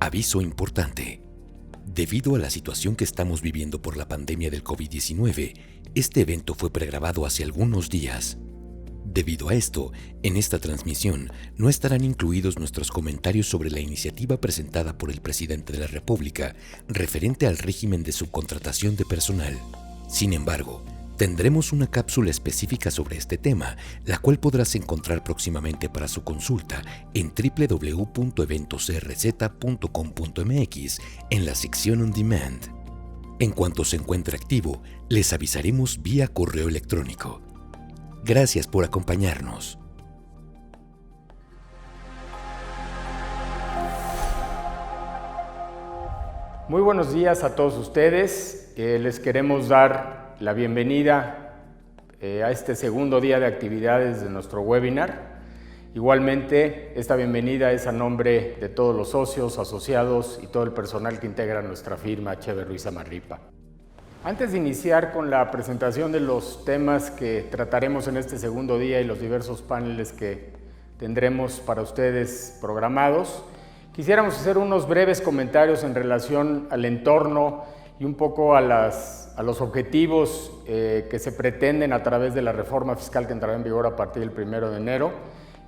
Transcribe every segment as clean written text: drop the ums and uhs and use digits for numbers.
Aviso importante. Debido a la situación que estamos viviendo por la pandemia del COVID-19, este evento fue pregrabado hace algunos días. Debido a esto, en esta transmisión no estarán incluidos nuestros comentarios sobre la iniciativa presentada por el presidente de la República referente al régimen de subcontratación de personal. Sin embargo, tendremos una cápsula específica sobre este tema, la cual podrás encontrar próximamente para su consulta en www.eventosrz.com.mx en la sección On Demand. En cuanto se encuentre activo, les avisaremos vía correo electrónico. Gracias por acompañarnos. Muy buenos días a todos ustedes. Les queremos dar la bienvenida a este segundo día de actividades de nuestro webinar. Igualmente, esta bienvenida es a nombre de todos los socios, asociados y todo el personal que integra nuestra firma Chever Ruiz Amarripa. Antes de iniciar con la presentación de los temas que trataremos en este segundo día y los diversos paneles que tendremos para ustedes programados, quisiéramos hacer unos breves comentarios en relación al entorno y un poco a los objetivos que se pretenden a través de la reforma fiscal que entrará en vigor a partir del 1 de enero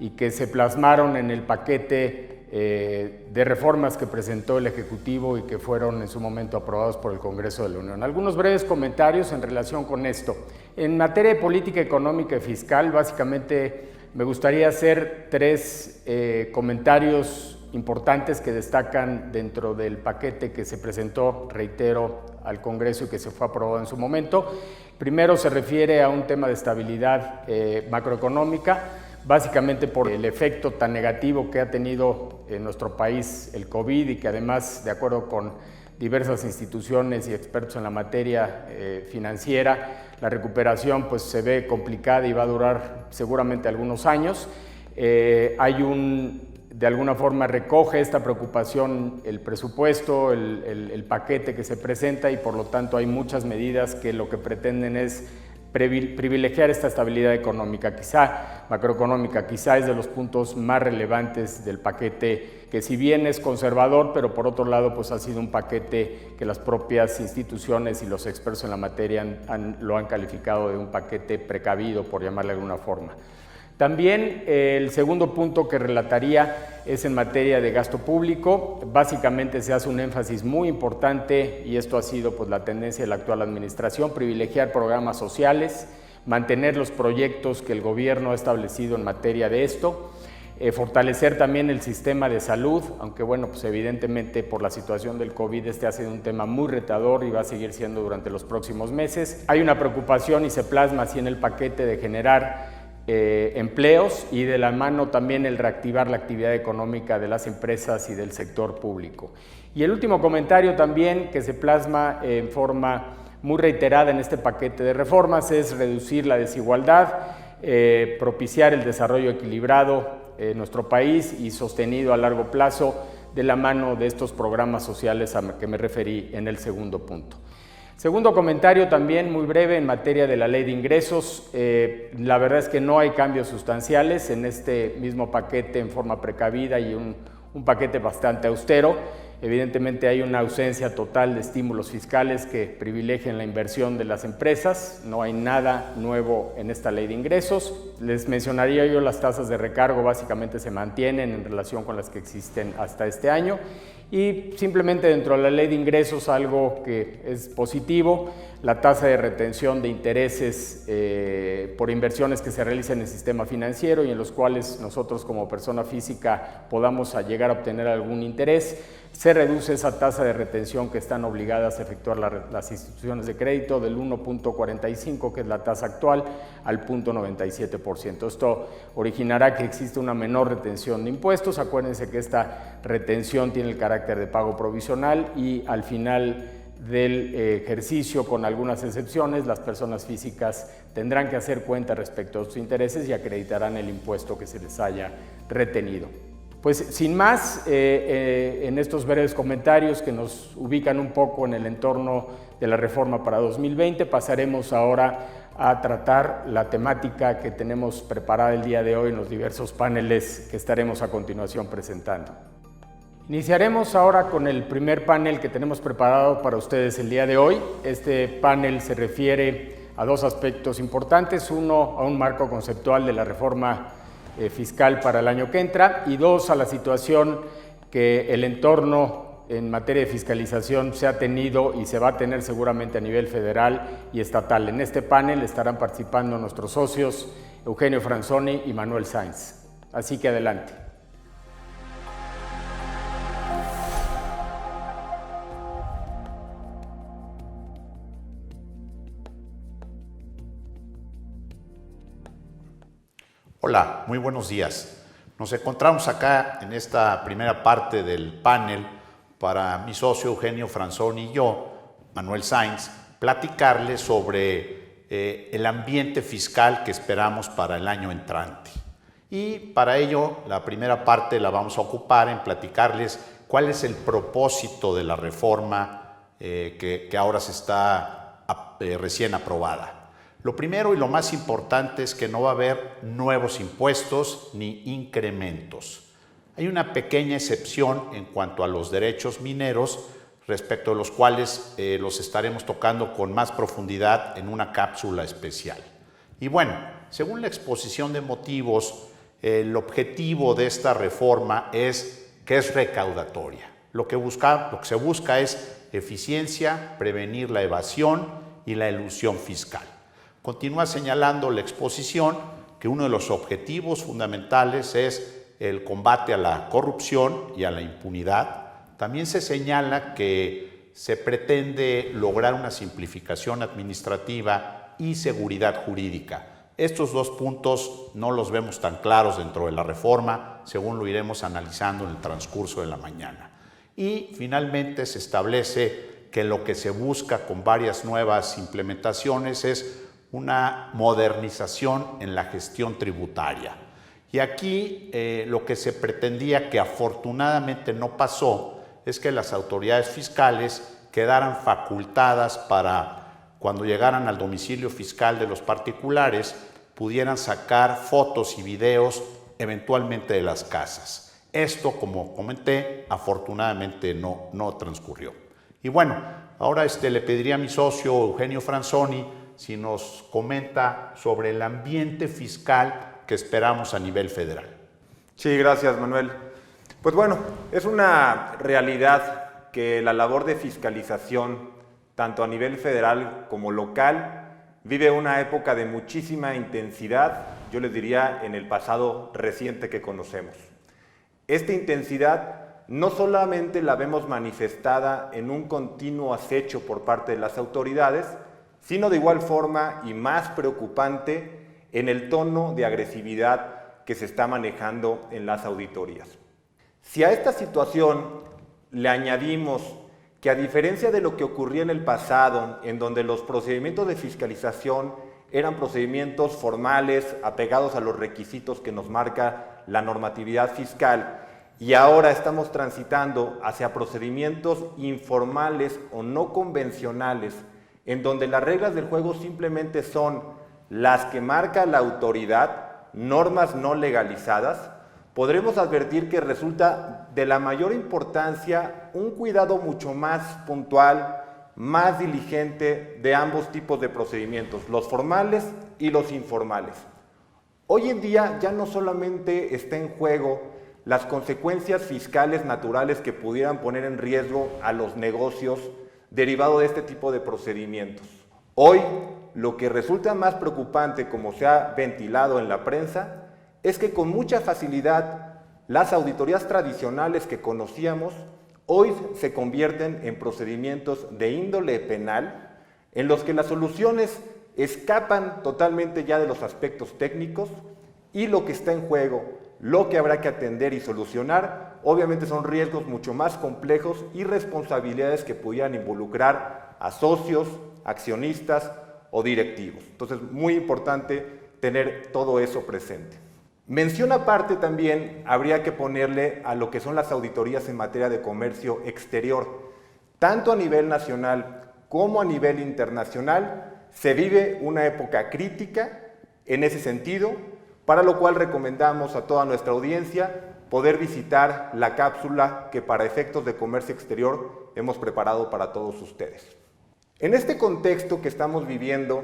y que se plasmaron en el paquete de reformas que presentó el Ejecutivo y que fueron en su momento aprobados por el Congreso de la Unión. Algunos breves comentarios en relación con esto. En materia de política económica y fiscal, básicamente me gustaría hacer tres comentarios importantes que destacan dentro del paquete que se presentó, reitero, al Congreso y que se fue aprobado en su momento. Primero se refiere a un tema de estabilidad macroeconómica, básicamente por el efecto tan negativo que ha tenido en nuestro país el COVID y que además, de acuerdo con diversas instituciones y expertos en la materia financiera, la recuperación pues se ve complicada y va a durar seguramente algunos años. De alguna forma recoge esta preocupación el presupuesto, el paquete que se presenta y por lo tanto hay muchas medidas que lo que pretenden es privilegiar esta estabilidad económica, macroeconómica, quizá es de los puntos más relevantes del paquete, que si bien es conservador, pero por otro lado pues ha sido un paquete que las propias instituciones y los expertos en la materia lo han calificado de un paquete precavido, por llamarle de alguna forma. También el segundo punto que relataría es en materia de gasto público. Básicamente se hace un énfasis muy importante, y esto ha sido pues, la tendencia de la actual administración, privilegiar programas sociales, mantener los proyectos que el gobierno ha establecido en materia de esto, fortalecer también el sistema de salud, aunque bueno, pues evidentemente por la situación del COVID este ha sido un tema muy retador y va a seguir siendo durante los próximos meses. Hay una preocupación y se plasma así en el paquete de generar empleos y de la mano también el reactivar la actividad económica de las empresas y del sector público. Y el último comentario también que se plasma en forma muy reiterada en este paquete de reformas es reducir la desigualdad, propiciar el desarrollo equilibrado en nuestro país y sostenido a largo plazo de la mano de estos programas sociales a que me referí en el segundo punto. Segundo comentario también muy breve en materia de la ley de ingresos. La verdad es que no hay cambios sustanciales en este mismo paquete en forma precavida y un paquete bastante austero. Evidentemente hay una ausencia total de estímulos fiscales que privilegien la inversión de las empresas. No hay nada nuevo en esta ley de ingresos. Les mencionaría yo las tasas de recargo, básicamente se mantienen en relación con las que existen hasta este año. Y simplemente dentro de la ley de ingresos algo que es positivo, la tasa de retención de intereses por inversiones que se realicen en el sistema financiero y en los cuales nosotros como persona física podamos llegar a obtener algún interés. Se reduce esa tasa de retención que están obligadas a efectuar las instituciones de crédito del 1.45, que es la tasa actual, al 0.97%. Esto originará que exista una menor retención de impuestos. Acuérdense que esta retención tiene el carácter de pago provisional y al final del ejercicio, con algunas excepciones, las personas físicas tendrán que hacer cuenta respecto a sus intereses y acreditarán el impuesto que se les haya retenido. Pues sin más, en estos breves comentarios que nos ubican un poco en el entorno de la reforma para 2020, pasaremos ahora a tratar la temática que tenemos preparada el día de hoy en los diversos paneles que estaremos a continuación presentando. Iniciaremos ahora con el primer panel que tenemos preparado para ustedes el día de hoy. Este panel se refiere a dos aspectos importantes. Uno, a un marco conceptual de la reforma fiscal para el año que entra, y dos, a la situación que el entorno en materia de fiscalización se ha tenido y se va a tener seguramente a nivel federal y estatal. En este panel estarán participando nuestros socios Eugenio Franzoni y Manuel Sainz. Así que adelante. Hola, muy buenos días. Nos encontramos acá en esta primera parte del panel para mi socio Eugenio Franzoni y yo, Manuel Sainz, platicarles sobre el ambiente fiscal que esperamos para el año entrante. Y para ello, la primera parte la vamos a ocupar en platicarles cuál es el propósito de la reforma que ahora se está recién aprobada. Lo primero y lo más importante es que no va a haber nuevos impuestos ni incrementos. Hay una pequeña excepción en cuanto a los derechos mineros, respecto a los cuales los estaremos tocando con más profundidad en una cápsula especial. Y bueno, según la exposición de motivos, el objetivo de esta reforma es que es recaudatoria. Lo que se busca es eficiencia, prevenir la evasión y la elusión fiscal. Continúa señalando la exposición que uno de los objetivos fundamentales es el combate a la corrupción y a la impunidad. También se señala que se pretende lograr una simplificación administrativa y seguridad jurídica. Estos dos puntos no los vemos tan claros dentro de la reforma, según lo iremos analizando en el transcurso de la mañana. Y finalmente se establece que lo que se busca con varias nuevas implementaciones es una modernización en la gestión tributaria. Y aquí lo que se pretendía, que afortunadamente no pasó, es que las autoridades fiscales quedaran facultadas para, cuando llegaran al domicilio fiscal de los particulares, pudieran sacar fotos y videos eventualmente de las casas. Esto, como comenté, afortunadamente no transcurrió. Y bueno, ahora le pediría a mi socio Eugenio Franzoni si nos comenta sobre el ambiente fiscal que esperamos a nivel federal. Sí, gracias, Manuel. Pues bueno, es una realidad que la labor de fiscalización, tanto a nivel federal como local, vive una época de muchísima intensidad, yo les diría en el pasado reciente que conocemos. Esta intensidad no solamente la vemos manifestada en un continuo acecho por parte de las autoridades, sino de igual forma y más preocupante en el tono de agresividad que se está manejando en las auditorías. Si a esta situación le añadimos que, a diferencia de lo que ocurría en el pasado, en donde los procedimientos de fiscalización eran procedimientos formales, apegados a los requisitos que nos marca la normatividad fiscal, y ahora estamos transitando hacia procedimientos informales o no convencionales, en donde las reglas del juego simplemente son las que marca la autoridad, normas no legalizadas, podremos advertir que resulta de la mayor importancia un cuidado mucho más puntual, más diligente de ambos tipos de procedimientos, los formales y los informales. Hoy en día ya no solamente está en juego las consecuencias fiscales naturales que pudieran poner en riesgo a los negocios derivado de este tipo de procedimientos. Hoy, lo que resulta más preocupante, como se ha ventilado en la prensa, es que con mucha facilidad las auditorías tradicionales que conocíamos hoy se convierten en procedimientos de índole penal, en los que las soluciones escapan totalmente ya de los aspectos técnicos, y lo que está en juego, lo que habrá que atender y solucionar, obviamente son riesgos mucho más complejos y responsabilidades que pudieran involucrar a socios, accionistas o directivos. Entonces, muy importante tener todo eso presente. Mención aparte también habría que ponerle a lo que son las auditorías en materia de comercio exterior. Tanto a nivel nacional como a nivel internacional se vive una época crítica en ese sentido, para lo cual recomendamos a toda nuestra audiencia poder visitar la cápsula que para efectos de comercio exterior hemos preparado para todos ustedes. En este contexto que estamos viviendo,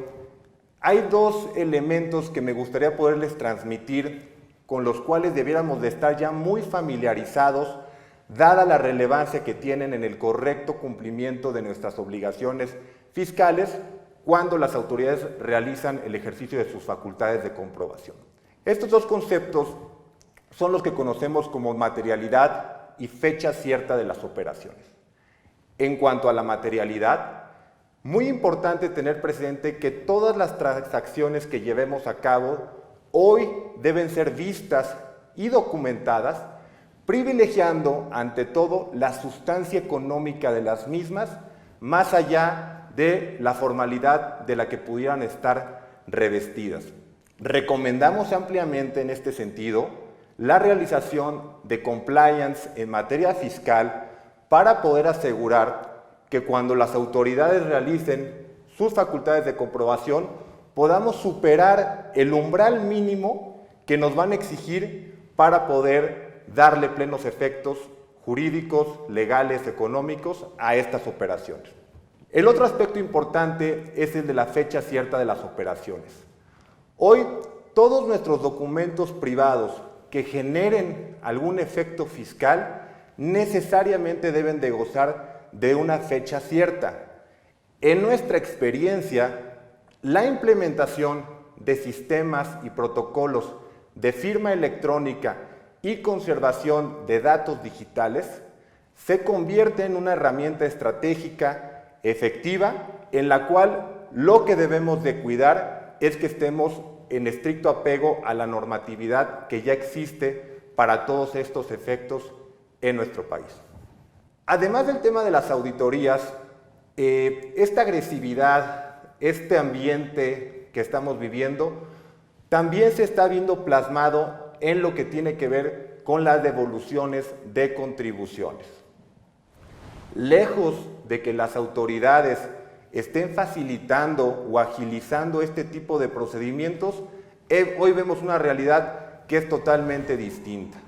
hay dos elementos que me gustaría poderles transmitir, con los cuales debiéramos de estar ya muy familiarizados, dada la relevancia que tienen en el correcto cumplimiento de nuestras obligaciones fiscales cuando las autoridades realizan el ejercicio de sus facultades de comprobación. Estos dos conceptos son los que conocemos como materialidad y fecha cierta de las operaciones. En cuanto a la materialidad, muy importante tener presente que todas las transacciones que llevemos a cabo hoy deben ser vistas y documentadas, privilegiando ante todo la sustancia económica de las mismas, más allá de la formalidad de la que pudieran estar revestidas. Recomendamos ampliamente en este sentido la realización de compliance en materia fiscal para poder asegurar que cuando las autoridades realicen sus facultades de comprobación podamos superar el umbral mínimo que nos van a exigir para poder darle plenos efectos jurídicos, legales, económicos a estas operaciones. El otro aspecto importante es el de la fecha cierta de las operaciones. Hoy, todos nuestros documentos privados que generen algún efecto fiscal necesariamente deben de gozar de una fecha cierta. En nuestra experiencia, la implementación de sistemas y protocolos de firma electrónica y conservación de datos digitales se convierte en una herramienta estratégica efectiva en la cual lo que debemos de cuidar es que estemos en estricto apego a la normatividad que ya existe para todos estos efectos en nuestro país. Además del tema de las auditorías, esta agresividad, este ambiente que estamos viviendo, también se está viendo plasmado en lo que tiene que ver con las devoluciones de contribuciones. Lejos de que las autoridades estén facilitando o agilizando este tipo de procedimientos, hoy vemos una realidad que es totalmente distinta.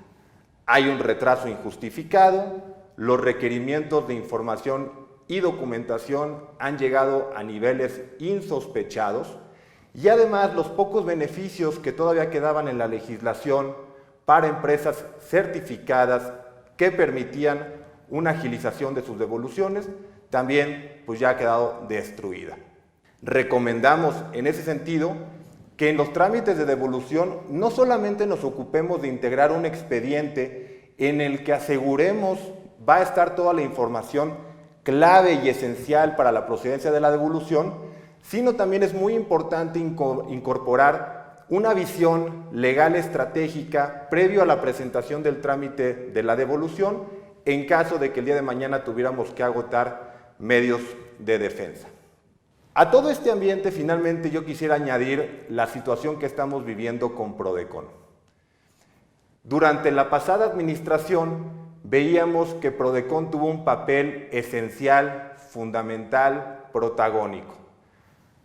Hay un retraso injustificado, los requerimientos de información y documentación han llegado a niveles insospechados y además los pocos beneficios que todavía quedaban en la legislación para empresas certificadas que permitían una agilización de sus devoluciones también pues ya ha quedado destruida. Recomendamos en ese sentido que en los trámites de devolución no solamente nos ocupemos de integrar un expediente en el que aseguremos va a estar toda la información clave y esencial para la procedencia de la devolución, sino también es muy importante incorporar una visión legal estratégica previo a la presentación del trámite de la devolución en caso de que el día de mañana tuviéramos que agotar medios de defensa. A todo este ambiente, finalmente, yo quisiera añadir la situación que estamos viviendo con Prodecon. Durante la pasada administración, veíamos que Prodecon tuvo un papel esencial, fundamental, protagónico.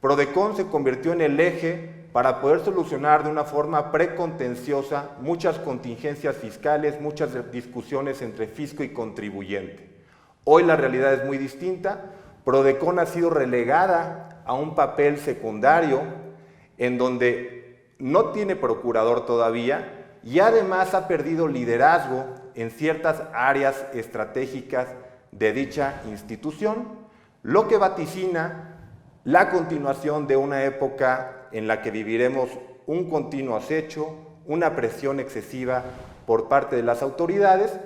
Prodecon se convirtió en el eje para poder solucionar de una forma precontenciosa muchas contingencias fiscales, muchas discusiones entre fisco y contribuyente. Hoy la realidad es muy distinta. Prodecon ha sido relegada a un papel secundario en donde no tiene procurador todavía y además ha perdido liderazgo en ciertas áreas estratégicas de dicha institución, lo que vaticina la continuación de una época en la que viviremos un continuo acecho, una presión excesiva por parte de las autoridades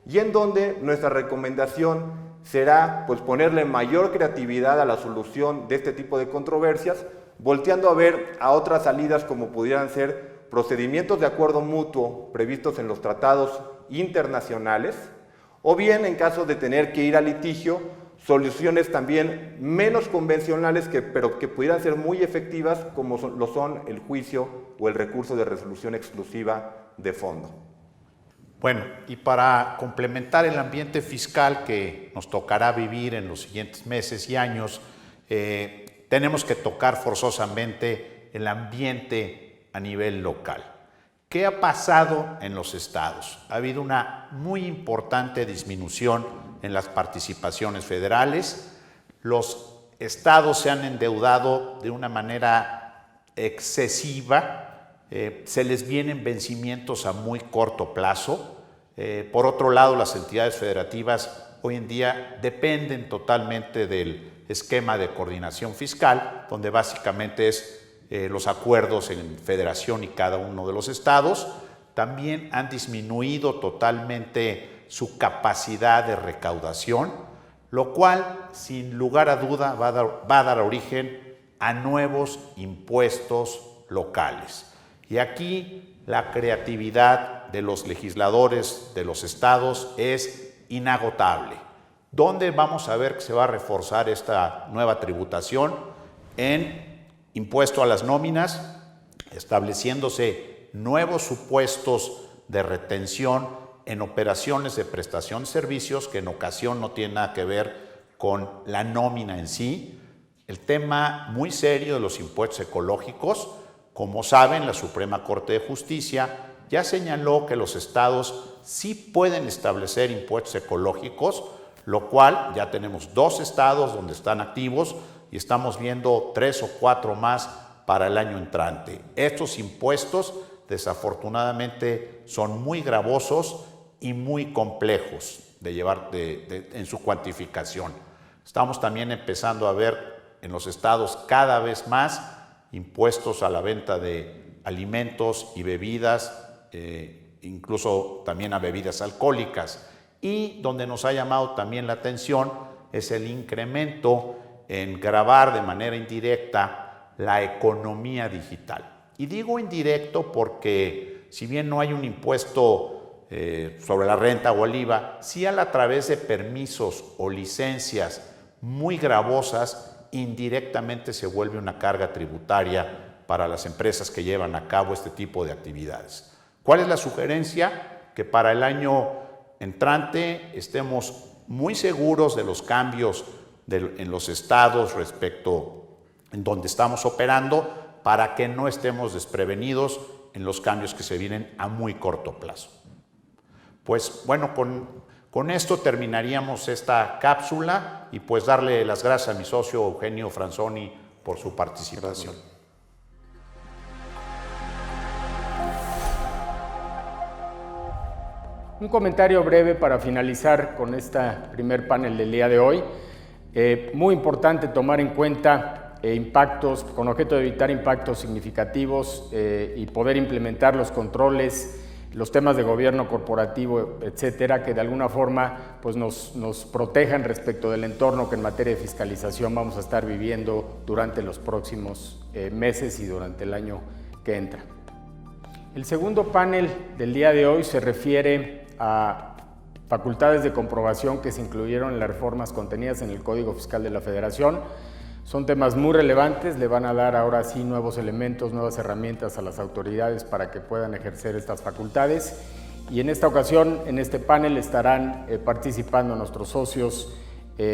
y en donde nuestra recomendación será pues ponerle mayor creatividad a la solución de este tipo de controversias, volteando a ver a otras salidas como pudieran ser procedimientos de acuerdo mutuo previstos en los tratados internacionales, o bien en caso de tener que ir a litigio, soluciones también menos convencionales pero que pudieran ser muy efectivas como lo son el juicio o el recurso de resolución exclusiva de fondo. Bueno, y para complementar el ambiente fiscal que nos tocará vivir en los siguientes meses y años, tenemos que tocar forzosamente el ambiente a nivel local. ¿Qué ha pasado en los estados? Ha habido una muy importante disminución en las participaciones federales. Los estados se han endeudado de una manera excesiva. Se les vienen vencimientos a muy corto plazo. Por otro lado, las entidades federativas hoy en día dependen totalmente del esquema de coordinación fiscal, donde básicamente es los acuerdos en federación y cada uno de los estados. También han disminuido totalmente su capacidad de recaudación, lo cual, sin lugar a duda, va a dar origen a nuevos impuestos locales. Y aquí la creatividad de los legisladores de los estados es inagotable. ¿Dónde vamos a ver que se va a reforzar esta nueva tributación? En impuesto a las nóminas, estableciéndose nuevos supuestos de retención en operaciones de prestación de servicios que en ocasión no tienen nada que ver con la nómina en sí. El tema muy serio de los impuestos ecológicos. Como saben, la Suprema Corte de Justicia ya señaló que los estados sí pueden establecer impuestos ecológicos, lo cual ya tenemos 2 estados donde están activos y estamos viendo 3 o 4 más para el año entrante. Estos impuestos, desafortunadamente, son muy gravosos y muy complejos de llevar en su cuantificación. Estamos también empezando a ver en los estados cada vez más impuestos a la venta de alimentos y bebidas, incluso también a bebidas alcohólicas. Y donde nos ha llamado también la atención es el incremento en gravar de manera indirecta la economía digital. Y digo indirecto porque si bien no hay un impuesto sobre la renta o el IVA, sí a través de permisos o licencias muy gravosas, indirectamente se vuelve una carga tributaria para las empresas que llevan a cabo este tipo de actividades. ¿Cuál es la sugerencia? Que para el año entrante estemos muy seguros de los cambios en los estados respecto en donde estamos operando, para que no estemos desprevenidos en los cambios que se vienen a muy corto plazo. Pues bueno, con esto terminaríamos esta cápsula y pues darle las gracias a mi socio Eugenio Franzoni por su participación. Gracias. Un comentario breve para finalizar con este primer panel del día de hoy. Muy importante tomar en cuenta impactos, con objeto de evitar impactos significativos y poder implementar los controles, los temas de gobierno corporativo, etcétera, que de alguna forma pues nos protejan respecto del entorno que en materia de fiscalización vamos a estar viviendo durante los próximos meses y durante el año que entra. El segundo panel del día de hoy se refiere a facultades de comprobación que se incluyeron en las reformas contenidas en el Código Fiscal de la Federación. Son temas muy relevantes, le van a dar ahora sí nuevos elementos, nuevas herramientas a las autoridades para que puedan ejercer estas facultades. Y en esta ocasión, en este panel, estarán participando nuestros socios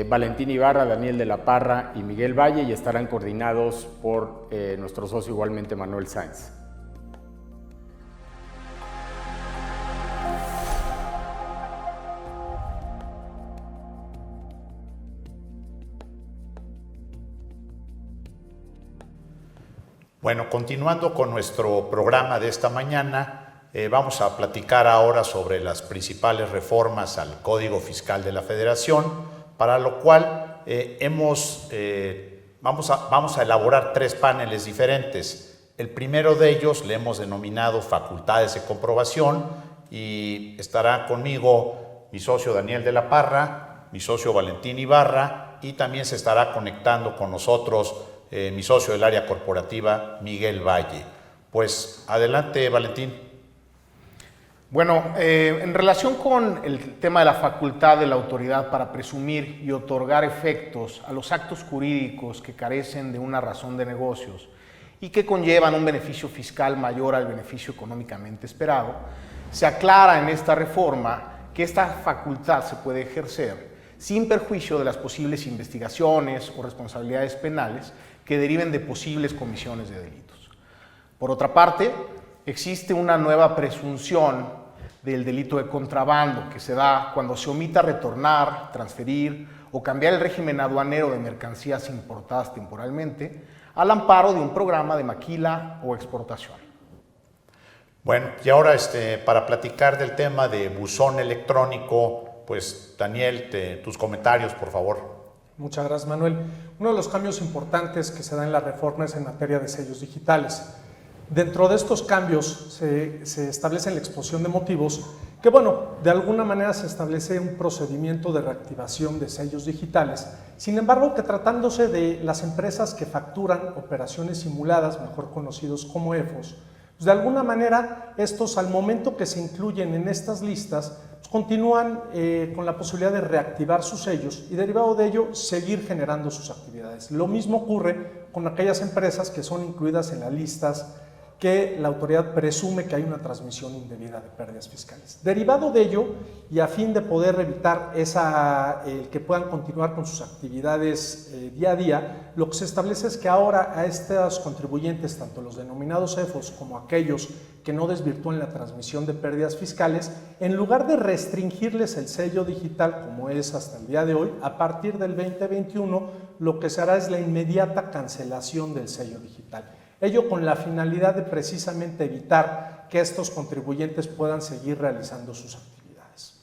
Valentín Ibarra, Daniel de la Parra y Miguel Valle, y estarán coordinados por nuestro socio igualmente Manuel Sainz. Bueno, continuando con nuestro programa de esta mañana, vamos a platicar ahora sobre las principales reformas al Código Fiscal de la Federación, para lo cual vamos a elaborar 3 paneles diferentes. El primero de ellos le hemos denominado facultades de comprobación y estará conmigo mi socio Daniel de la Parra, mi socio Valentín Ibarra, y también se estará conectando con nosotros mi socio del área corporativa, Miguel Valle. Pues adelante, Valentín. Bueno, en relación con el tema de la facultad de la autoridad para presumir y otorgar efectos a los actos jurídicos que carecen de una razón de negocios y que conllevan un beneficio fiscal mayor al beneficio económicamente esperado, se aclara en esta reforma que esta facultad se puede ejercer sin perjuicio de las posibles investigaciones o responsabilidades penales que deriven de posibles comisiones de delitos. Por otra parte, existe una nueva presunción del delito de contrabando que se da cuando se omita retornar, transferir o cambiar el régimen aduanero de mercancías importadas temporalmente al amparo de un programa de maquila o exportación. Bueno, y ahora para platicar del tema de buzón electrónico, pues Daniel, tus comentarios, por favor. Muchas gracias, Manuel. Uno de los cambios importantes que se da en la reforma es en materia de sellos digitales. Dentro de estos cambios se establece la exposición de motivos que, bueno, de alguna manera se establece un procedimiento de reactivación de sellos digitales. Sin embargo, que tratándose de las empresas que facturan operaciones simuladas, mejor conocidos como EFOS, pues de alguna manera estos, al momento que se incluyen en estas listas, pues continúan con la posibilidad de reactivar sus sellos y, derivado de ello, seguir generando sus actividades. Lo mismo ocurre con aquellas empresas que son incluidas en las listas que la autoridad presume que hay una transmisión indebida de pérdidas fiscales. Derivado de ello, y a fin de poder evitar que puedan continuar con sus actividades día a día, lo que se establece es que ahora a estos contribuyentes, tanto los denominados EFOS como aquellos que no desvirtúen la transmisión de pérdidas fiscales, en lugar de restringirles el sello digital como es hasta el día de hoy, a partir del 2021 lo que se hará es la inmediata cancelación del sello digital. Ello con la finalidad de precisamente evitar que estos contribuyentes puedan seguir realizando sus actividades.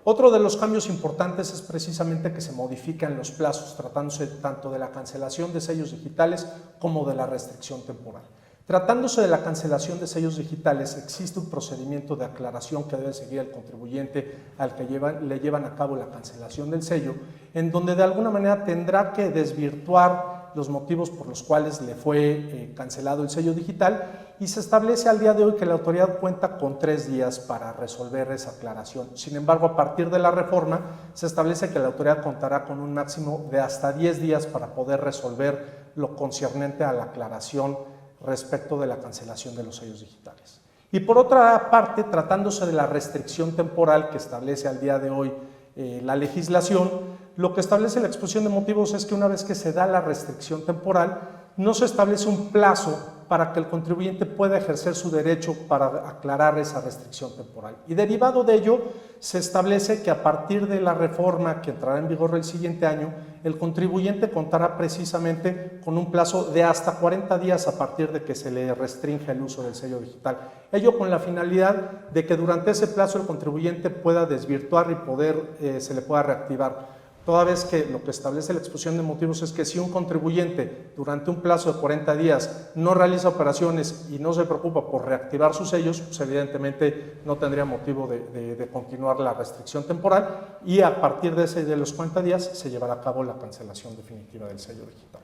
Otro de los cambios importantes es precisamente que se modifican los plazos, tratándose tanto de la cancelación de sellos digitales como de la restricción temporal. Tratándose de la cancelación de sellos digitales, existe un procedimiento de aclaración que debe seguir el contribuyente al que le llevan a cabo la cancelación del sello, en donde de alguna manera tendrá que desvirtuar los motivos por los cuales le fue cancelado el sello digital, y se establece al día de hoy que la autoridad cuenta con 3 días para resolver esa aclaración. Sin embargo, a partir de la reforma se establece que la autoridad contará con un máximo de hasta 10 días para poder resolver lo concerniente a la aclaración respecto de la cancelación de los sellos digitales. Y por otra parte, tratándose de la restricción temporal que establece al día de hoy la legislación, lo que establece la exposición de motivos es que una vez que se da la restricción temporal, no se establece un plazo para que el contribuyente pueda ejercer su derecho para aclarar esa restricción temporal. Y derivado de ello, se establece que a partir de la reforma que entrará en vigor el siguiente año, el contribuyente contará precisamente con un plazo de hasta 40 días a partir de que se le restrinja el uso del sello digital. Ello con la finalidad de que durante ese plazo el contribuyente pueda desvirtuar y se le pueda reactivar. Toda vez que lo que establece la exposición de motivos es que si un contribuyente durante un plazo de 40 días no realiza operaciones y no se preocupa por reactivar sus sellos, pues evidentemente no tendría motivo de continuar la restricción temporal, y a partir de los 40 días se llevará a cabo la cancelación definitiva del sello digital.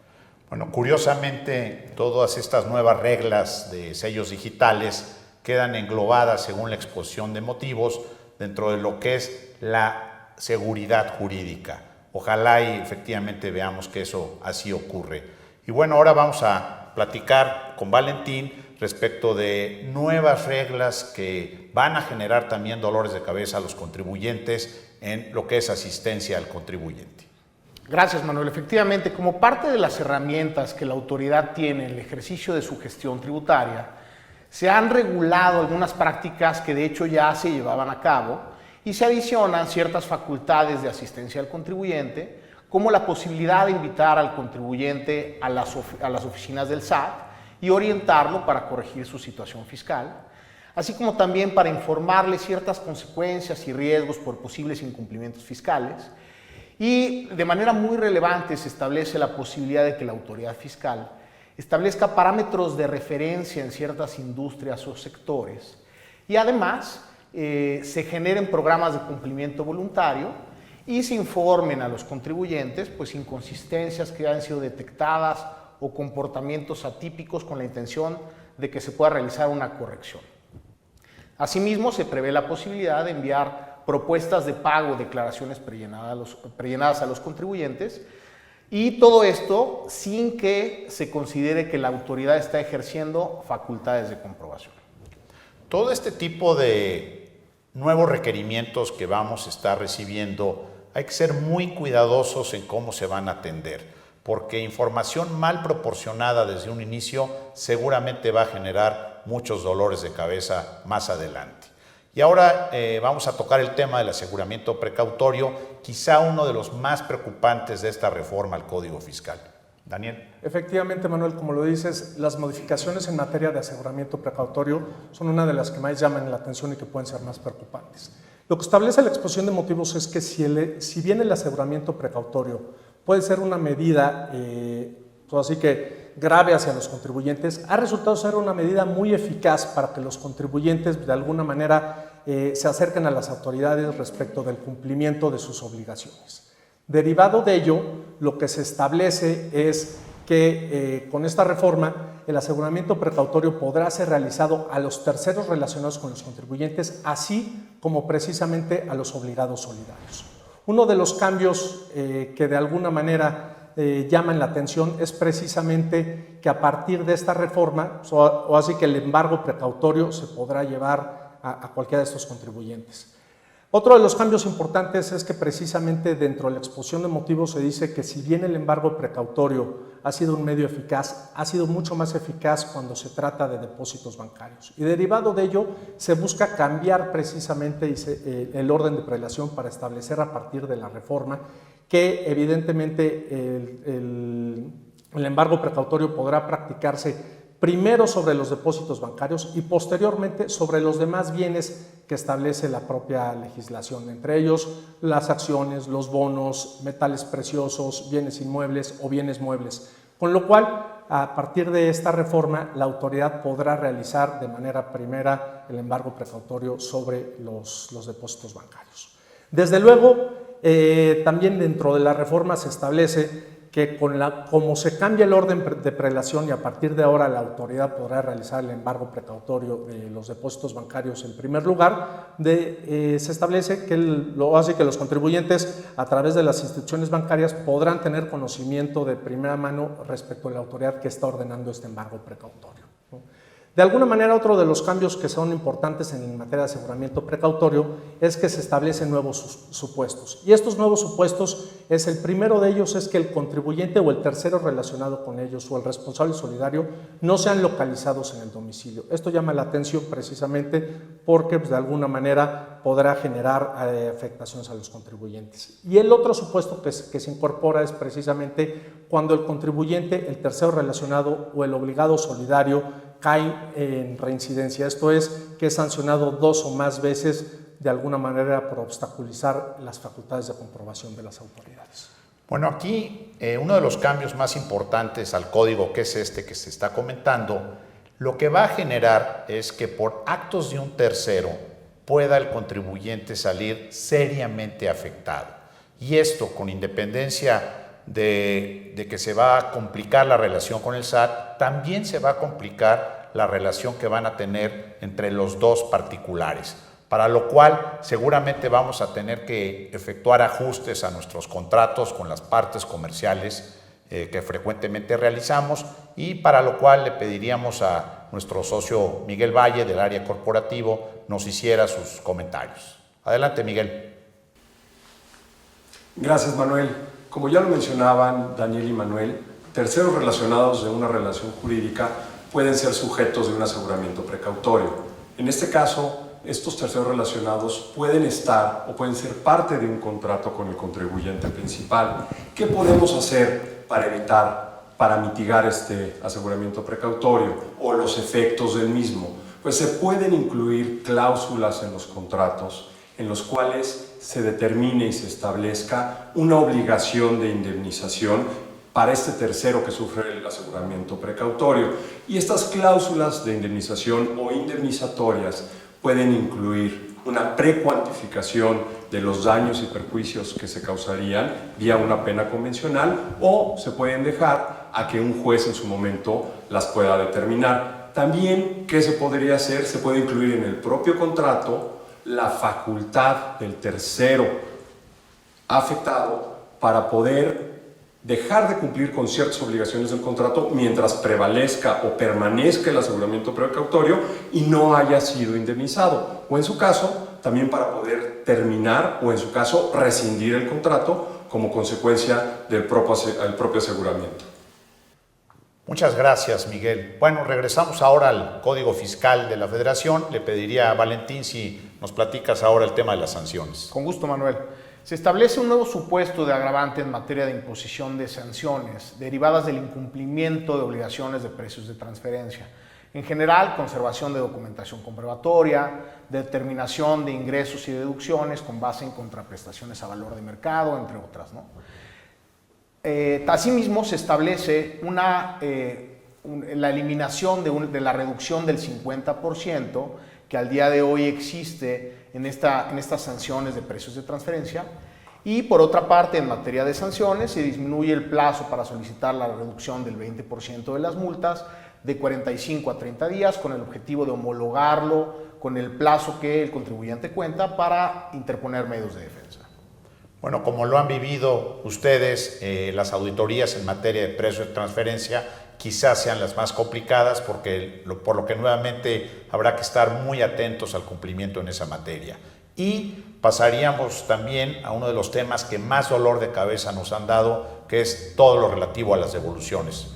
Bueno, curiosamente, todas estas nuevas reglas de sellos digitales quedan englobadas, según la exposición de motivos, dentro de lo que es la seguridad jurídica. Ojalá y efectivamente veamos que eso así ocurre. Y bueno, ahora vamos a platicar con Valentín respecto de nuevas reglas que van a generar también dolores de cabeza a los contribuyentes en lo que es asistencia al contribuyente. Gracias, Manuel. Efectivamente, como parte de las herramientas que la autoridad tiene en el ejercicio de su gestión tributaria, se han regulado algunas prácticas que de hecho ya se llevaban a cabo, y se adicionan ciertas facultades de asistencia al contribuyente, como la posibilidad de invitar al contribuyente a las oficinas del SAT y orientarlo para corregir su situación fiscal, así como también para informarle ciertas consecuencias y riesgos por posibles incumplimientos fiscales. Y de manera muy relevante se establece la posibilidad de que la autoridad fiscal establezca parámetros de referencia en ciertas industrias o sectores, y además se generen programas de cumplimiento voluntario y se informen a los contribuyentes inconsistencias que hayan sido detectadas o comportamientos atípicos, con la intención de que se pueda realizar una corrección. Asimismo, se prevé la posibilidad de enviar propuestas de pago, declaraciones prellenadas a los contribuyentes, y todo esto sin que se considere que la autoridad está ejerciendo facultades de comprobación. Todo este tipo de nuevos requerimientos que vamos a estar recibiendo, hay que ser muy cuidadosos en cómo se van a atender, porque información mal proporcionada desde un inicio seguramente va a generar evitar muchos dolores de cabeza más adelante. Y ahora vamos a tocar el tema del aseguramiento precautorio, quizá uno de los más preocupantes de esta reforma al Código Fiscal. Daniel. Efectivamente, Manuel, como lo dices, las modificaciones en materia de aseguramiento precautorio son una de las que más llaman la atención y que pueden ser más preocupantes. Lo que establece la exposición de motivos es que si bien el aseguramiento precautorio puede ser una medida así que grave hacia los contribuyentes, ha resultado ser una medida muy eficaz para que los contribuyentes de alguna manera se acerquen a las autoridades respecto del cumplimiento de sus obligaciones. Derivado de ello, lo que se establece es que con esta reforma el aseguramiento precautorio podrá ser realizado a los terceros relacionados con los contribuyentes, así como precisamente a los obligados solidarios. Uno de los cambios que de alguna manera llaman la atención es precisamente que a partir de esta reforma, o así que el embargo precautorio se podrá llevar a cualquiera de estos contribuyentes. Otro de los cambios importantes es que precisamente dentro de la exposición de motivos se dice que si bien el embargo precautorio ha sido un medio eficaz, ha sido mucho más eficaz cuando se trata de depósitos bancarios. Y derivado de ello se busca cambiar precisamente el orden de prelación para establecer a partir de la reforma que evidentemente el embargo precautorio podrá practicarse primero sobre los depósitos bancarios y posteriormente sobre los demás bienes que establece la propia legislación, entre ellos las acciones, los bonos, metales preciosos, bienes inmuebles o bienes muebles. Con lo cual, a partir de esta reforma, la autoridad podrá realizar de manera primera el embargo precautorio sobre los depósitos bancarios. Desde luego, también dentro de la reforma se establece que como se cambia el orden de prelación y a partir de ahora la autoridad podrá realizar el embargo precautorio de los depósitos bancarios en primer lugar, se establece que los contribuyentes a través de las instituciones bancarias podrán tener conocimiento de primera mano respecto a la autoridad que está ordenando este embargo precautorio, ¿no? De alguna manera, otro de los cambios que son importantes en materia de aseguramiento precautorio es que se establecen nuevos supuestos. Y estos nuevos supuestos, el primero de ellos es que el contribuyente o el tercero relacionado con ellos o el responsable solidario no sean localizados en el domicilio. Esto llama la atención precisamente porque de alguna manera podrá generar afectaciones a los contribuyentes. Y el otro supuesto que se incorpora es precisamente cuando el contribuyente, el tercero relacionado o el obligado solidario cae en reincidencia, esto es, que es sancionado 2 o más veces de alguna manera por obstaculizar las facultades de comprobación de las autoridades. Bueno, aquí uno de los cambios más importantes al código, que es este que se está comentando, lo que va a generar es que por actos de un tercero pueda el contribuyente salir seriamente afectado. Y esto, con independencia de que se va a complicar la relación con el SAT, también se va a complicar la relación que van a tener entre los dos particulares, para lo cual seguramente vamos a tener que efectuar ajustes a nuestros contratos con las partes comerciales que frecuentemente realizamos y para lo cual le pediríamos a nuestro socio Miguel Valle del área corporativo nos hiciera sus comentarios. Adelante, Miguel. Gracias, Manuel. Como ya lo mencionaban Daniel y Manuel, terceros relacionados de una relación jurídica pueden ser sujetos de un aseguramiento precautorio. En este caso, estos terceros relacionados pueden estar o pueden ser parte de un contrato con el contribuyente principal. ¿Qué podemos hacer para mitigar este aseguramiento precautorio o los efectos del mismo? Pues se pueden incluir cláusulas en los contratos en los cuales se determine y se establezca una obligación de indemnización para este tercero que sufre el aseguramiento precautorio. Y estas cláusulas de indemnización o indemnizatorias pueden incluir una precuantificación de los daños y perjuicios que se causarían vía una pena convencional o se pueden dejar a que un juez en su momento las pueda determinar. También, ¿qué se podría hacer? Se puede incluir en el propio contrato la facultad del tercero afectado para poder dejar de cumplir con ciertas obligaciones del contrato mientras prevalezca o permanezca el aseguramiento precautorio y no haya sido indemnizado. O en su caso, también para poder terminar o en su caso rescindir el contrato como consecuencia del propio aseguramiento. Muchas gracias, Miguel. Bueno, regresamos ahora al Código Fiscal de la Federación. Le pediría a Valentín si nos platicas ahora el tema de las sanciones. Con gusto, Manuel. Se establece un nuevo supuesto de agravante en materia de imposición de sanciones derivadas del incumplimiento de obligaciones de precios de transferencia. En general, conservación de documentación comprobatoria, determinación de ingresos y deducciones con base en contraprestaciones a valor de mercado, entre otras, ¿no? Asimismo, se establece la eliminación de la reducción del 50% que al día de hoy existe en estas sanciones de precios de transferencia. Y por otra parte, en materia de sanciones, se disminuye el plazo para solicitar la reducción del 20% de las multas de 45 a 30 días con el objetivo de homologarlo con el plazo que el contribuyente cuenta para interponer medios de defensa. Bueno, como lo han vivido ustedes, las auditorías en materia de precios de transferencia quizás sean las más complicadas por lo que nuevamente habrá que estar muy atentos al cumplimiento en esa materia. Y pasaríamos también a uno de los temas que más dolor de cabeza nos han dado, que es todo lo relativo a las devoluciones.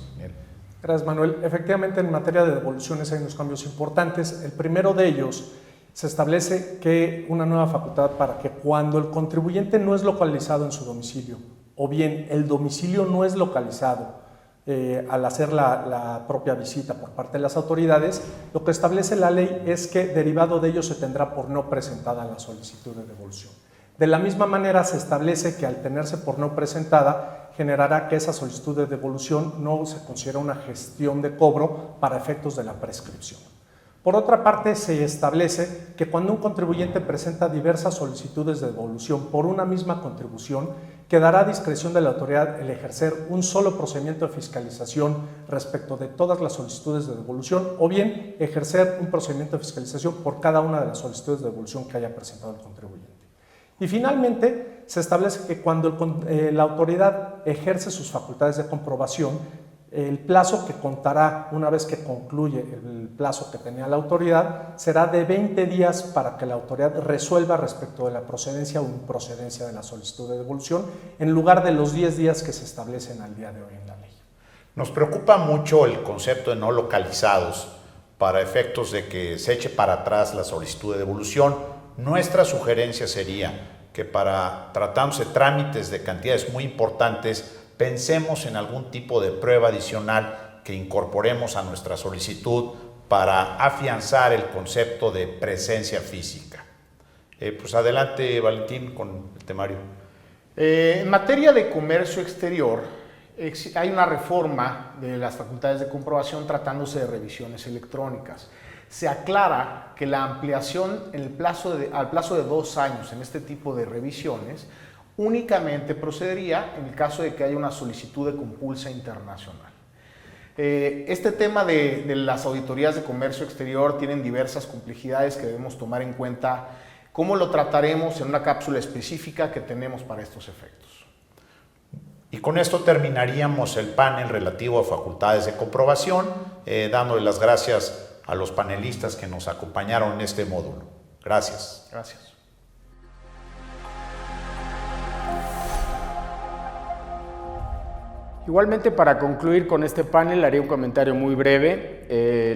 Gracias, Manuel. Efectivamente, en materia de devoluciones hay unos cambios importantes. El primero de ellos, se establece que una nueva facultad para que cuando el contribuyente no es localizado en su domicilio o bien el domicilio no es localizado al hacer la propia visita por parte de las autoridades, lo que establece la ley es que derivado de ello se tendrá por no presentada la solicitud de devolución. De la misma manera se establece que al tenerse por no presentada generará que esa solicitud de devolución no se considera una gestión de cobro para efectos de la prescripción. Por otra parte, se establece que cuando un contribuyente presenta diversas solicitudes de devolución por una misma contribución, quedará a discreción de la autoridad el ejercer un solo procedimiento de fiscalización respecto de todas las solicitudes de devolución o bien ejercer un procedimiento de fiscalización por cada una de las solicitudes de devolución que haya presentado el contribuyente. Y finalmente, se establece que cuando la autoridad ejerce sus facultades de comprobación, el plazo que contará una vez que concluye el plazo que tenía la autoridad será de 20 días para que la autoridad resuelva respecto de la procedencia o improcedencia de la solicitud de devolución en lugar de los 10 días que se establecen al día de hoy en la ley. Nos preocupa mucho el concepto de no localizados para efectos de que se eche para atrás la solicitud de devolución. Nuestra sugerencia sería que tratándose de trámites de cantidades muy importantes, pensemos en algún tipo de prueba adicional que incorporemos a nuestra solicitud para afianzar el concepto de presencia física. Pues adelante, Valentín, con el temario. En materia de comercio exterior, hay una reforma de las facultades de comprobación tratándose de revisiones electrónicas. Se aclara que la ampliación al plazo de 2 años en este tipo de revisiones únicamente procedería en el caso de que haya una solicitud de compulsa internacional. Este tema de las auditorías de comercio exterior tienen diversas complejidades que debemos tomar en cuenta. ¿Cómo lo trataremos en una cápsula específica que tenemos para estos efectos? Y con esto terminaríamos el panel relativo a facultades de comprobación, dándole las gracias a los panelistas que nos acompañaron en este módulo. Gracias. Gracias. Igualmente, para concluir con este panel, haré un comentario muy breve.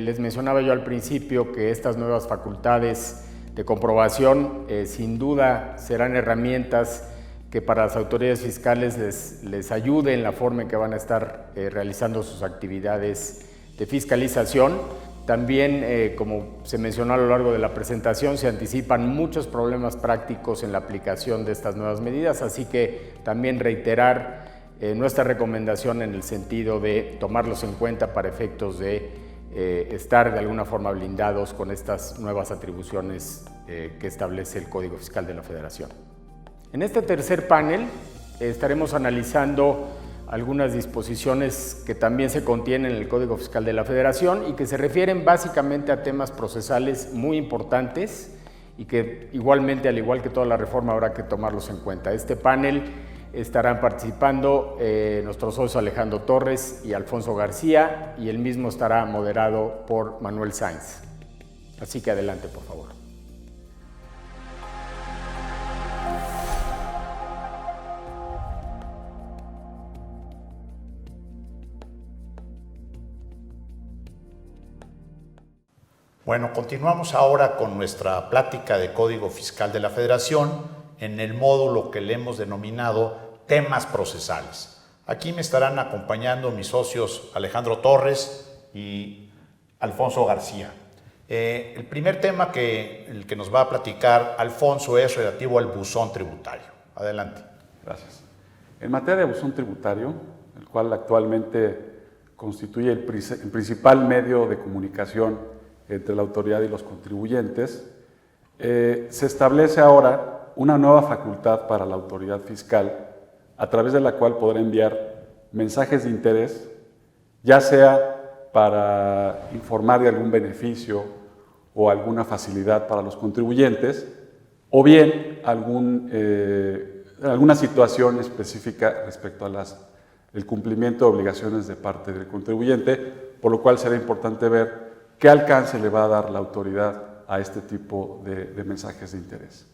Les mencionaba yo al principio que estas nuevas facultades de comprobación sin duda serán herramientas que para las autoridades fiscales les ayude en la forma en que van a estar realizando sus actividades de fiscalización. También, como se mencionó a lo largo de la presentación, se anticipan muchos problemas prácticos en la aplicación de estas nuevas medidas, así que también reiterar nuestra recomendación en el sentido de tomarlos en cuenta para efectos de estar de alguna forma blindados con estas nuevas atribuciones que establece el Código Fiscal de la Federación. En este tercer panel estaremos analizando algunas disposiciones que también se contienen en el Código Fiscal de la Federación y que se refieren básicamente a temas procesales muy importantes y que igualmente, al igual que toda la reforma, habrá que tomarlos en cuenta. Este panel estarán participando nuestros socios Alejandro Torres y Alfonso García, y el mismo estará moderado por Manuel Sainz. Así que adelante, por favor. Bueno, continuamos ahora con nuestra plática de Código Fiscal de la Federación en el módulo que le hemos denominado temas procesales. Aquí me estarán acompañando mis socios Alejandro Torres y Alfonso García. El primer tema el que nos va a platicar Alfonso es relativo al buzón tributario. Adelante. Gracias. En materia de buzón tributario, el cual actualmente constituye el principal medio de comunicación entre la autoridad y los contribuyentes, se establece ahora una nueva facultad para la autoridad fiscal, a través de la cual podrá enviar mensajes de interés, ya sea para informar de algún beneficio o alguna facilidad para los contribuyentes, o bien alguna situación específica respecto a el cumplimiento de obligaciones de parte del contribuyente, por lo cual será importante ver qué alcance le va a dar la autoridad a este tipo de mensajes de interés.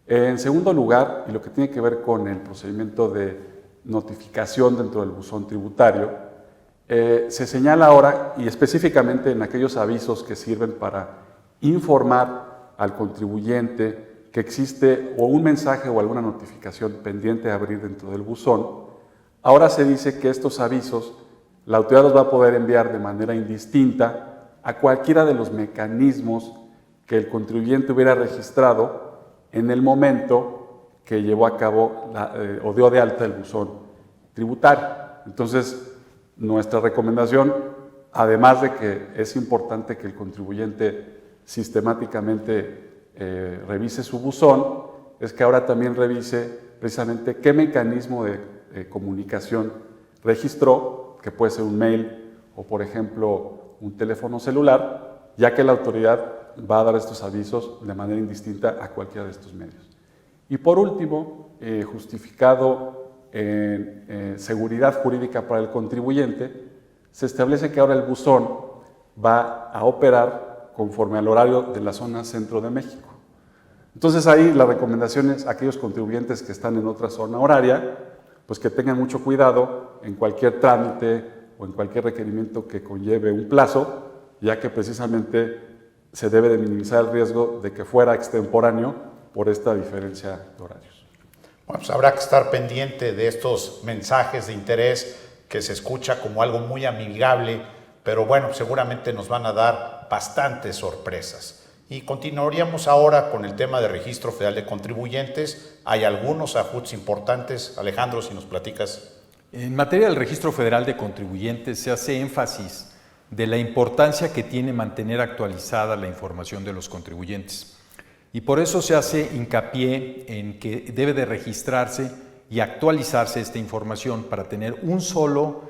En segundo lugar, y lo que tiene que ver con el procedimiento de notificación dentro del buzón tributario, se señala ahora, y específicamente en aquellos avisos que sirven para informar al contribuyente que existe o un mensaje o alguna notificación pendiente de abrir dentro del buzón, ahora se dice que estos avisos la autoridad los va a poder enviar de manera indistinta a cualquiera de los mecanismos que el contribuyente hubiera registrado en el momento que llevó a cabo o dio de alta el buzón tributario. Entonces, nuestra recomendación, además de que es importante que el contribuyente sistemáticamente revise su buzón, es que ahora también revise precisamente qué mecanismo de comunicación registró, que puede ser un mail o, por ejemplo, un teléfono celular, ya que la autoridad va a dar estos avisos de manera indistinta a cualquiera de estos medios. Y por último, justificado en seguridad jurídica para el contribuyente, se establece que ahora el buzón va a operar conforme al horario de la zona centro de México. Entonces ahí la recomendación es a aquellos contribuyentes que están en otra zona horaria, pues que tengan mucho cuidado en cualquier trámite o en cualquier requerimiento que conlleve un plazo, ya que precisamente se debe de minimizar el riesgo de que fuera extemporáneo por esta diferencia de horarios. Bueno, pues habrá que estar pendiente de estos mensajes de interés que se escucha como algo muy amigable, pero bueno, seguramente nos van a dar bastantes sorpresas. Y continuaríamos ahora con el tema de Registro Federal de Contribuyentes. Hay algunos ajustes importantes. Alejandro, si nos platicas. En materia del Registro Federal de Contribuyentes se hace énfasis de la importancia que tiene mantener actualizada la información de los contribuyentes. Y por eso se hace hincapié en que debe de registrarse y actualizarse esta información para tener un solo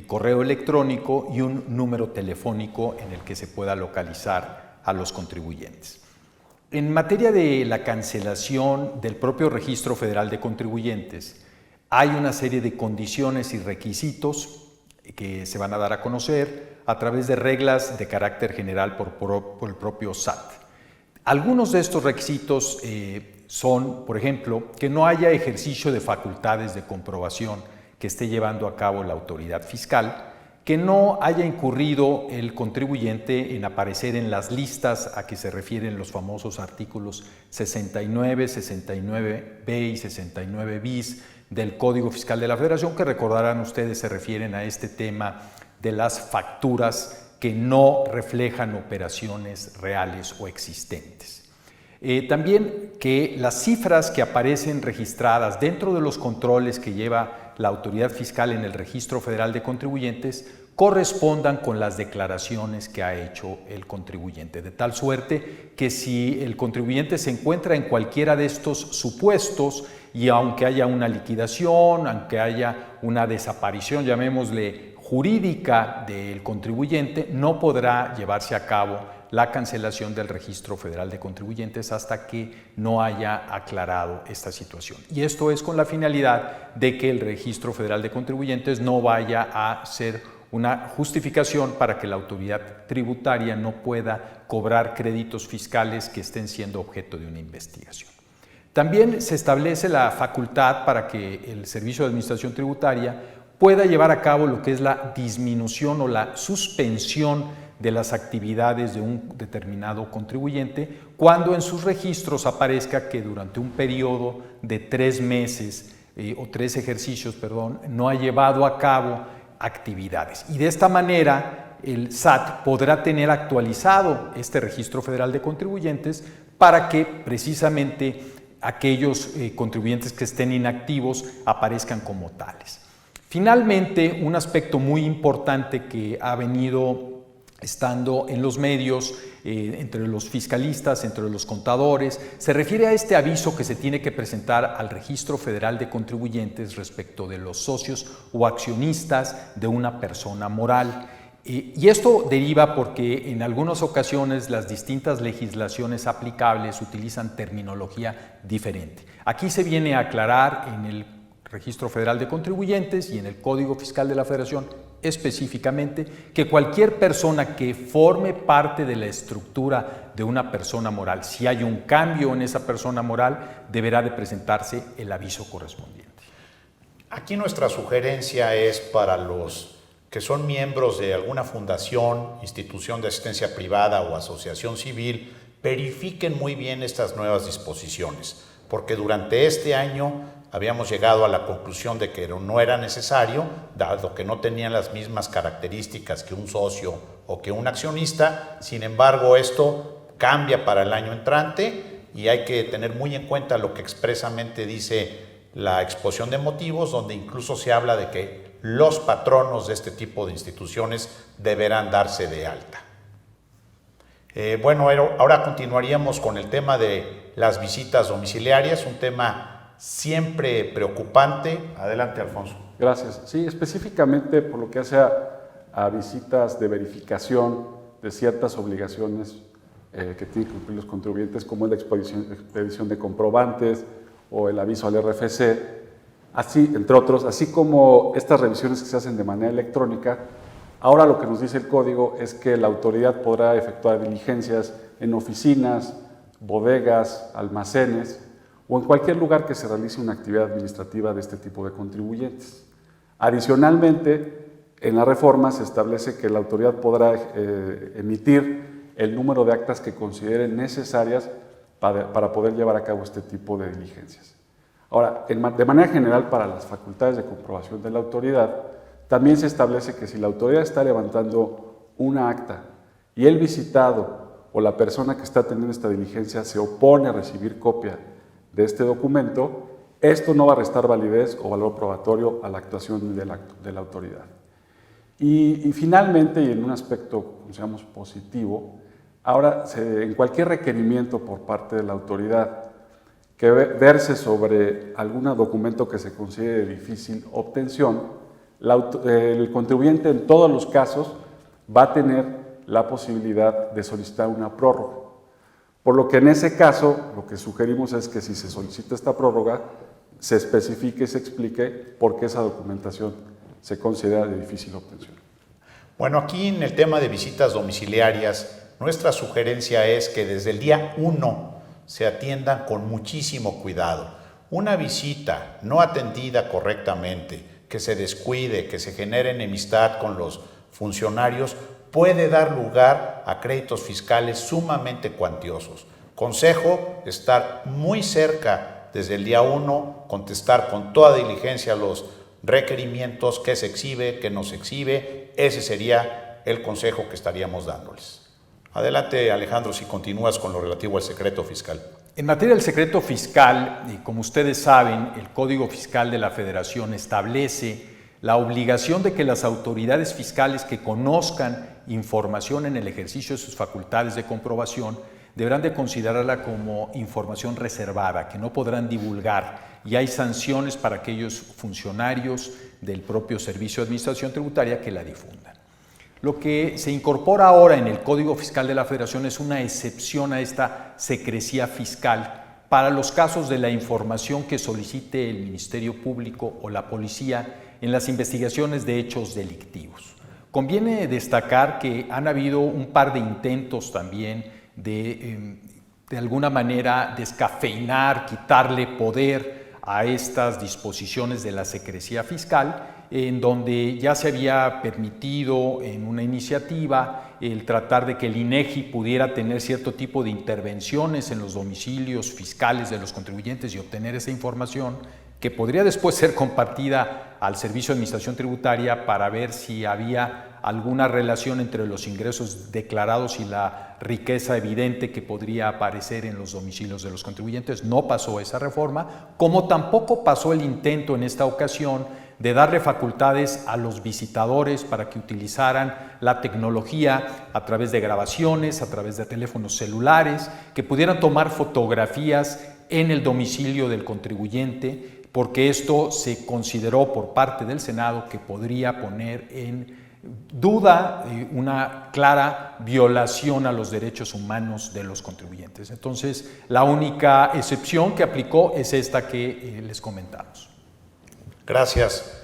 correo electrónico y un número telefónico en el que se pueda localizar a los contribuyentes. En materia de la cancelación del propio Registro Federal de Contribuyentes, hay una serie de condiciones y requisitos que se van a dar a conocer a través de reglas de carácter general por el propio SAT. Algunos de estos requisitos son, por ejemplo, que no haya ejercicio de facultades de comprobación que esté llevando a cabo la autoridad fiscal, que no haya incurrido el contribuyente en aparecer en las listas a que se refieren los famosos artículos 69, 69B y 69 bis del Código Fiscal de la Federación, que recordarán ustedes se refieren a este tema de las facturas que no reflejan operaciones reales o existentes. También que las cifras que aparecen registradas dentro de los controles que lleva la autoridad fiscal en el Registro Federal de Contribuyentes correspondan con las declaraciones que ha hecho el contribuyente, de tal suerte que si el contribuyente se encuentra en cualquiera de estos supuestos y aunque haya una liquidación, aunque haya una desaparición, llamémosle jurídica del contribuyente, no podrá llevarse a cabo la cancelación del Registro Federal de Contribuyentes hasta que no haya aclarado esta situación. Y esto es con la finalidad de que el Registro Federal de Contribuyentes no vaya a ser una justificación para que la autoridad tributaria no pueda cobrar créditos fiscales que estén siendo objeto de una investigación. También se establece la facultad para que el Servicio de Administración Tributaria pueda llevar a cabo lo que es la disminución o la suspensión de las actividades de un determinado contribuyente cuando en sus registros aparezca que durante un periodo de 3 meses o 3 ejercicios, no ha llevado a cabo actividades. Y de esta manera el SAT podrá tener actualizado este Registro Federal de Contribuyentes para que precisamente aquellos contribuyentes que estén inactivos aparezcan como tales. Finalmente, un aspecto muy importante que ha venido estando en los medios, entre los fiscalistas, entre los contadores, se refiere a este aviso que se tiene que presentar al Registro Federal de Contribuyentes respecto de los socios o accionistas de una persona moral. Y esto deriva porque en algunas ocasiones las distintas legislaciones aplicables utilizan terminología diferente. Aquí se viene a aclarar en el Registro Federal de Contribuyentes y en el Código Fiscal de la Federación específicamente que cualquier persona que forme parte de la estructura de una persona moral, si hay un cambio en esa persona moral, deberá de presentarse el aviso correspondiente. Aquí nuestra sugerencia es para los que son miembros de alguna fundación, institución de asistencia privada o asociación civil, verifiquen muy bien estas nuevas disposiciones, porque durante este año habíamos llegado a la conclusión de que no era necesario, dado que no tenían las mismas características que un socio o que un accionista. Sin embargo, esto cambia para el año entrante y hay que tener muy en cuenta lo que expresamente dice la exposición de motivos, donde incluso se habla de que los patronos de este tipo de instituciones deberán darse de alta. Bueno, ahora continuaríamos con el tema de las visitas domiciliarias, un tema siempre preocupante. Adelante, Alfonso. Gracias. Sí, específicamente por lo que hace a visitas de verificación de ciertas obligaciones que tienen que cumplir los contribuyentes, como la expedición de comprobantes o el aviso al RFC, así, entre otros, así como estas revisiones que se hacen de manera electrónica. Ahora lo que nos dice el código es que la autoridad podrá efectuar diligencias en oficinas, bodegas, almacenes o en cualquier lugar que se realice una actividad administrativa de este tipo de contribuyentes. Adicionalmente, en la reforma se establece que la autoridad podrá emitir el número de actas que consideren necesarias para poder llevar a cabo este tipo de diligencias. Ahora, de manera general, para las facultades de comprobación de la autoridad, también se establece que si la autoridad está levantando una acta y el visitado o la persona que está teniendo esta diligencia se opone a recibir copia de este documento, esto no va a restar validez o valor probatorio a la actuación de la autoridad. Y finalmente, y en un aspecto, digamos, positivo, ahora en cualquier requerimiento por parte de la autoridad que verse sobre algún documento que se considere de difícil obtención, el contribuyente en todos los casos va a tener la posibilidad de solicitar una prórroga. Por lo que en ese caso, lo que sugerimos es que si se solicita esta prórroga, se especifique y se explique por qué esa documentación se considera de difícil obtención. Bueno, aquí en el tema de visitas domiciliarias, nuestra sugerencia es que desde el día 1 se atiendan con muchísimo cuidado. Una visita no atendida correctamente, que se descuide, que se genere enemistad con los funcionarios, puede dar lugar a créditos fiscales sumamente cuantiosos. Consejo, estar muy cerca desde el día 1, contestar con toda diligencia los requerimientos, qué se exhibe, qué no se exhibe. Ese sería el consejo que estaríamos dándoles. Adelante, Alejandro, si continúas con lo relativo al secreto fiscal. En materia del secreto fiscal, como ustedes saben, el Código Fiscal de la Federación establece la obligación de que las autoridades fiscales que conozcan información en el ejercicio de sus facultades de comprobación deberán de considerarla como información reservada, que no podrán divulgar, y hay sanciones para aquellos funcionarios del propio Servicio de Administración Tributaria que la difundan. Lo que se incorpora ahora en el Código Fiscal de la Federación es una excepción a esta secrecía fiscal para los casos de la información que solicite el Ministerio Público o la Policía en las investigaciones de hechos delictivos. Conviene destacar que han habido un par de intentos también de alguna manera descafeinar, quitarle poder a estas disposiciones de la secrecía fiscal, en donde ya se había permitido en una iniciativa el tratar de que el INEGI pudiera tener cierto tipo de intervenciones en los domicilios fiscales de los contribuyentes y obtener esa información que podría después ser compartida al Servicio de Administración Tributaria para ver si había alguna relación entre los ingresos declarados y la riqueza evidente que podría aparecer en los domicilios de los contribuyentes. No pasó esa reforma, como tampoco pasó el intento en esta ocasión de darle facultades a los visitadores para que utilizaran la tecnología a través de grabaciones, a través de teléfonos celulares, que pudieran tomar fotografías en el domicilio del contribuyente, porque esto se consideró por parte del Senado que podría poner en duda una clara violación a los derechos humanos de los contribuyentes. Entonces, la única excepción que aplicó es esta que les comentamos. Gracias.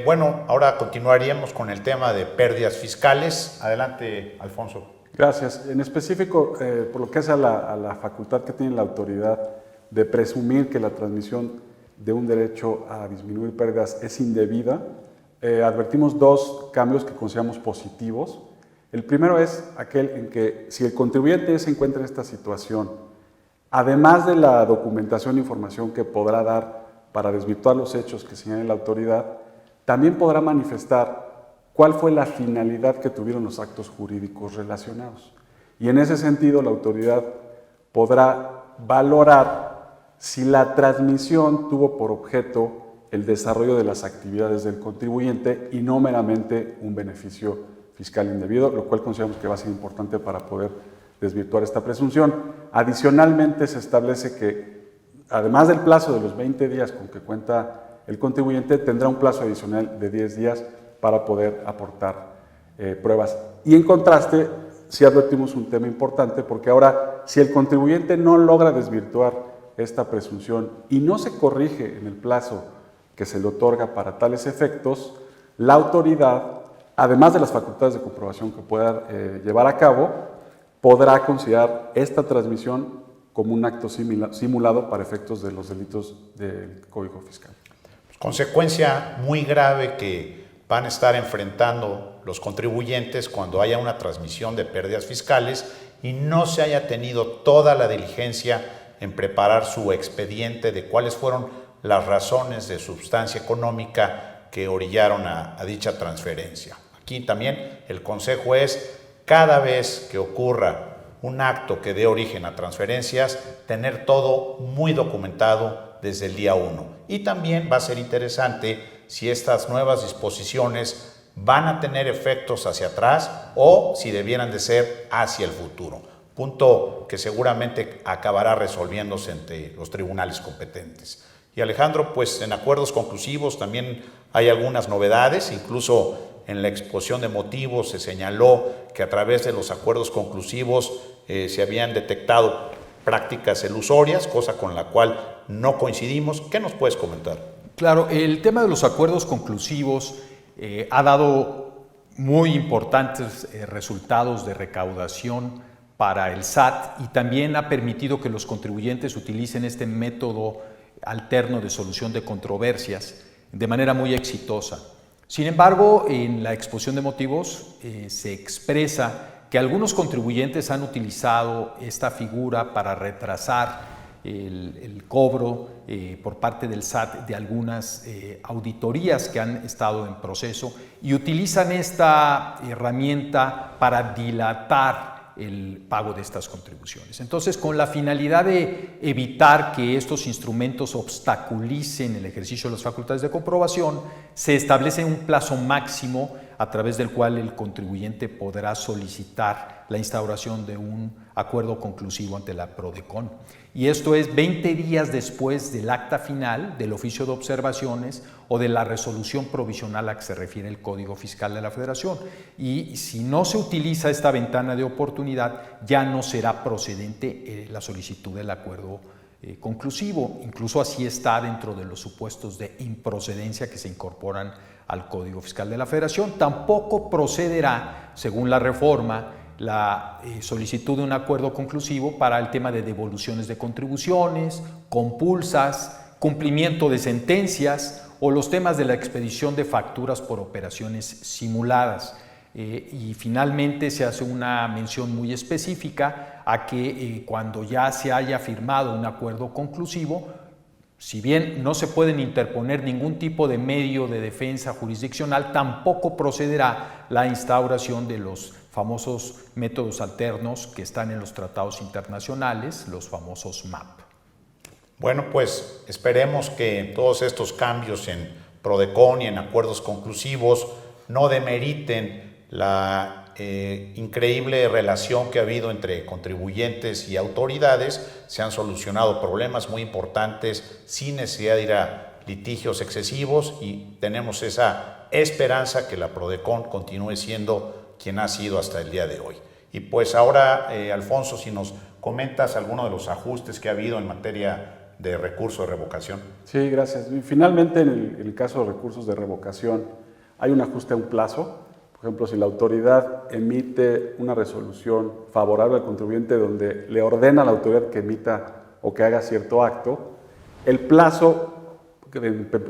Bueno, ahora continuaríamos con el tema de pérdidas fiscales. Adelante, Alfonso. Gracias. En específico, por lo que hace a la facultad que tiene la autoridad de presumir que la transmisión de un derecho a disminuir pérdidas es indebida, advertimos dos cambios que consideramos positivos. El primero es aquel en que si el contribuyente se encuentra en esta situación, además de la documentación e información que podrá dar para desvirtuar los hechos que señale la autoridad, también podrá manifestar cuál fue la finalidad que tuvieron los actos jurídicos relacionados. Y en ese sentido, la autoridad podrá valorar si la transmisión tuvo por objeto el desarrollo de las actividades del contribuyente y no meramente un beneficio fiscal indebido, lo cual consideramos que va a ser importante para poder desvirtuar esta presunción. Adicionalmente, se establece que, además del plazo de los 20 días con que cuenta el contribuyente, tendrá un plazo adicional de 10 días para poder aportar pruebas. Y en contraste, sí advertimos un tema importante, porque ahora, si el contribuyente no logra desvirtuar esta presunción y no se corrige en el plazo que se le otorga para tales efectos, la autoridad, además de las facultades de comprobación que pueda llevar a cabo, podrá considerar esta transmisión como un acto simulado para efectos de los delitos del Código Fiscal. Consecuencia muy grave que van a estar enfrentando los contribuyentes cuando haya una transmisión de pérdidas fiscales y no se haya tenido toda la diligencia en preparar su expediente de cuáles fueron las razones de substancia económica que orillaron a dicha transferencia. Aquí también el consejo es, cada vez que ocurra un acto que dé origen a transferencias, tener todo muy documentado desde el día 1. Y también va a ser interesante si estas nuevas disposiciones van a tener efectos hacia atrás o si debieran de ser hacia el futuro. Punto que seguramente acabará resolviéndose entre los tribunales competentes. Y Alejandro, pues en acuerdos conclusivos también hay algunas novedades, incluso en la exposición de motivos se señaló que a través de los acuerdos conclusivos se habían detectado prácticas elusorias, cosa con la cual no coincidimos. ¿Qué nos puedes comentar? Claro, el tema de los acuerdos conclusivos ha dado muy importantes resultados de recaudación para el SAT y también ha permitido que los contribuyentes utilicen este método alterno de solución de controversias de manera muy exitosa. Sin embargo, en la exposición de motivos se expresa que algunos contribuyentes han utilizado esta figura para retrasar el cobro por parte del SAT de algunas auditorías que han estado en proceso y utilizan esta herramienta para dilatar el pago de estas contribuciones. Entonces, con la finalidad de evitar que estos instrumentos obstaculicen el ejercicio de las facultades de comprobación, se establece un plazo máximo a través del cual el contribuyente podrá solicitar la instauración de un acuerdo conclusivo ante la PRODECON. Y esto es 20 días después del acta final, del oficio de observaciones o de la resolución provisional a que se refiere el Código Fiscal de la Federación. Y si no se utiliza esta ventana de oportunidad, ya no será procedente la solicitud del acuerdo conclusivo. Incluso así está dentro de los supuestos de improcedencia que se incorporan al Código Fiscal de la Federación. Tampoco procederá, según la reforma, la solicitud de un acuerdo conclusivo para el tema de devoluciones de contribuciones, compulsas, cumplimiento de sentencias o los temas de la expedición de facturas por operaciones simuladas. Y finalmente se hace una mención muy específica a que cuando ya se haya firmado un acuerdo conclusivo, si bien no se pueden interponer ningún tipo de medio de defensa jurisdiccional, tampoco procederá la instauración de los famosos métodos alternos que están en los tratados internacionales, los famosos MAP. Bueno, pues esperemos que todos estos cambios en PRODECON y en acuerdos conclusivos no demeriten la increíble relación que ha habido entre contribuyentes y autoridades. Se han solucionado problemas muy importantes sin necesidad de ir a litigios excesivos y tenemos esa esperanza que la PRODECON continúe siendo quien ha sido hasta el día de hoy. Y pues ahora, Alfonso, si nos comentas alguno de los ajustes que ha habido en materia de recurso de revocación. Sí, gracias. Y finalmente, en el caso de recursos de revocación, hay un ajuste a un plazo. Por ejemplo, si la autoridad emite una resolución favorable al contribuyente donde le ordena a la autoridad que emita o que haga cierto acto, el plazo que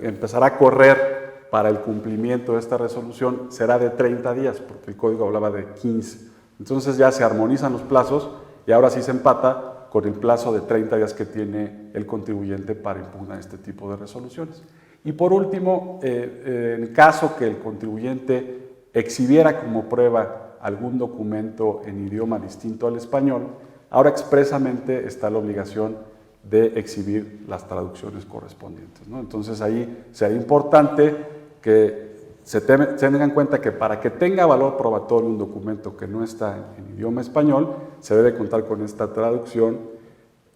empezará a correr para el cumplimiento de esta resolución será de 30 días, porque el código hablaba de 15. Entonces ya se armonizan los plazos y ahora sí se empata con el plazo de 30 días que tiene el contribuyente para impugnar este tipo de resoluciones. Y por último, en caso que el contribuyente exhibiera como prueba algún documento en idioma distinto al español, ahora expresamente está la obligación de exhibir las traducciones correspondientes, ¿no? Entonces ahí sería importante que se tenga en cuenta que para que tenga valor probatorio un documento que no está en idioma español, se debe contar con esta traducción,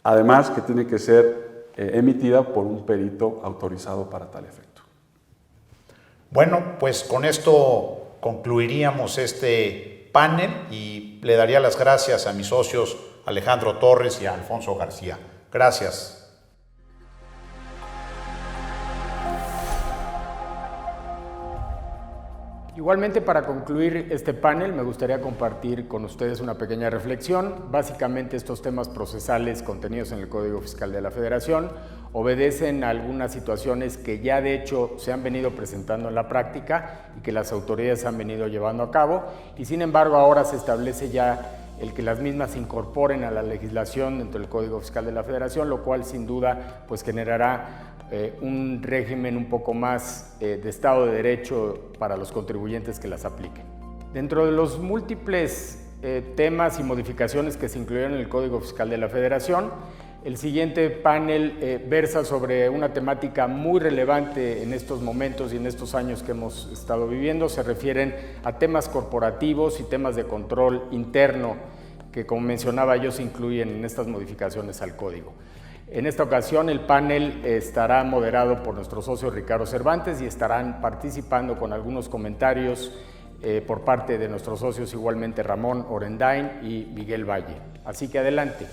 además que tiene que ser emitida por un perito autorizado para tal efecto. Bueno, pues con esto concluiríamos este panel y le daría las gracias a mis socios Alejandro Torres y a Alfonso García. Gracias. Igualmente, para concluir este panel, me gustaría compartir con ustedes una pequeña reflexión. Básicamente, estos temas procesales contenidos en el Código Fiscal de la Federación obedecen a algunas situaciones que ya de hecho se han venido presentando en la práctica y que las autoridades han venido llevando a cabo, y sin embargo ahora se establece ya el que las mismas se incorporen a la legislación dentro del Código Fiscal de la Federación, lo cual sin duda pues generará un régimen un poco más de Estado de Derecho para los contribuyentes que las apliquen. Dentro de los múltiples temas y modificaciones que se incluyeron en el Código Fiscal de la Federación, el siguiente panel versa sobre una temática muy relevante en estos momentos y en estos años que hemos estado viviendo. Se refieren a temas corporativos y temas de control interno que, como mencionaba yo, se incluyen en estas modificaciones al Código. En esta ocasión el panel estará moderado por nuestro socio Ricardo Cervantes y estarán participando con algunos comentarios por parte de nuestros socios igualmente Ramón Orendain y Miguel Valle. Así que adelante.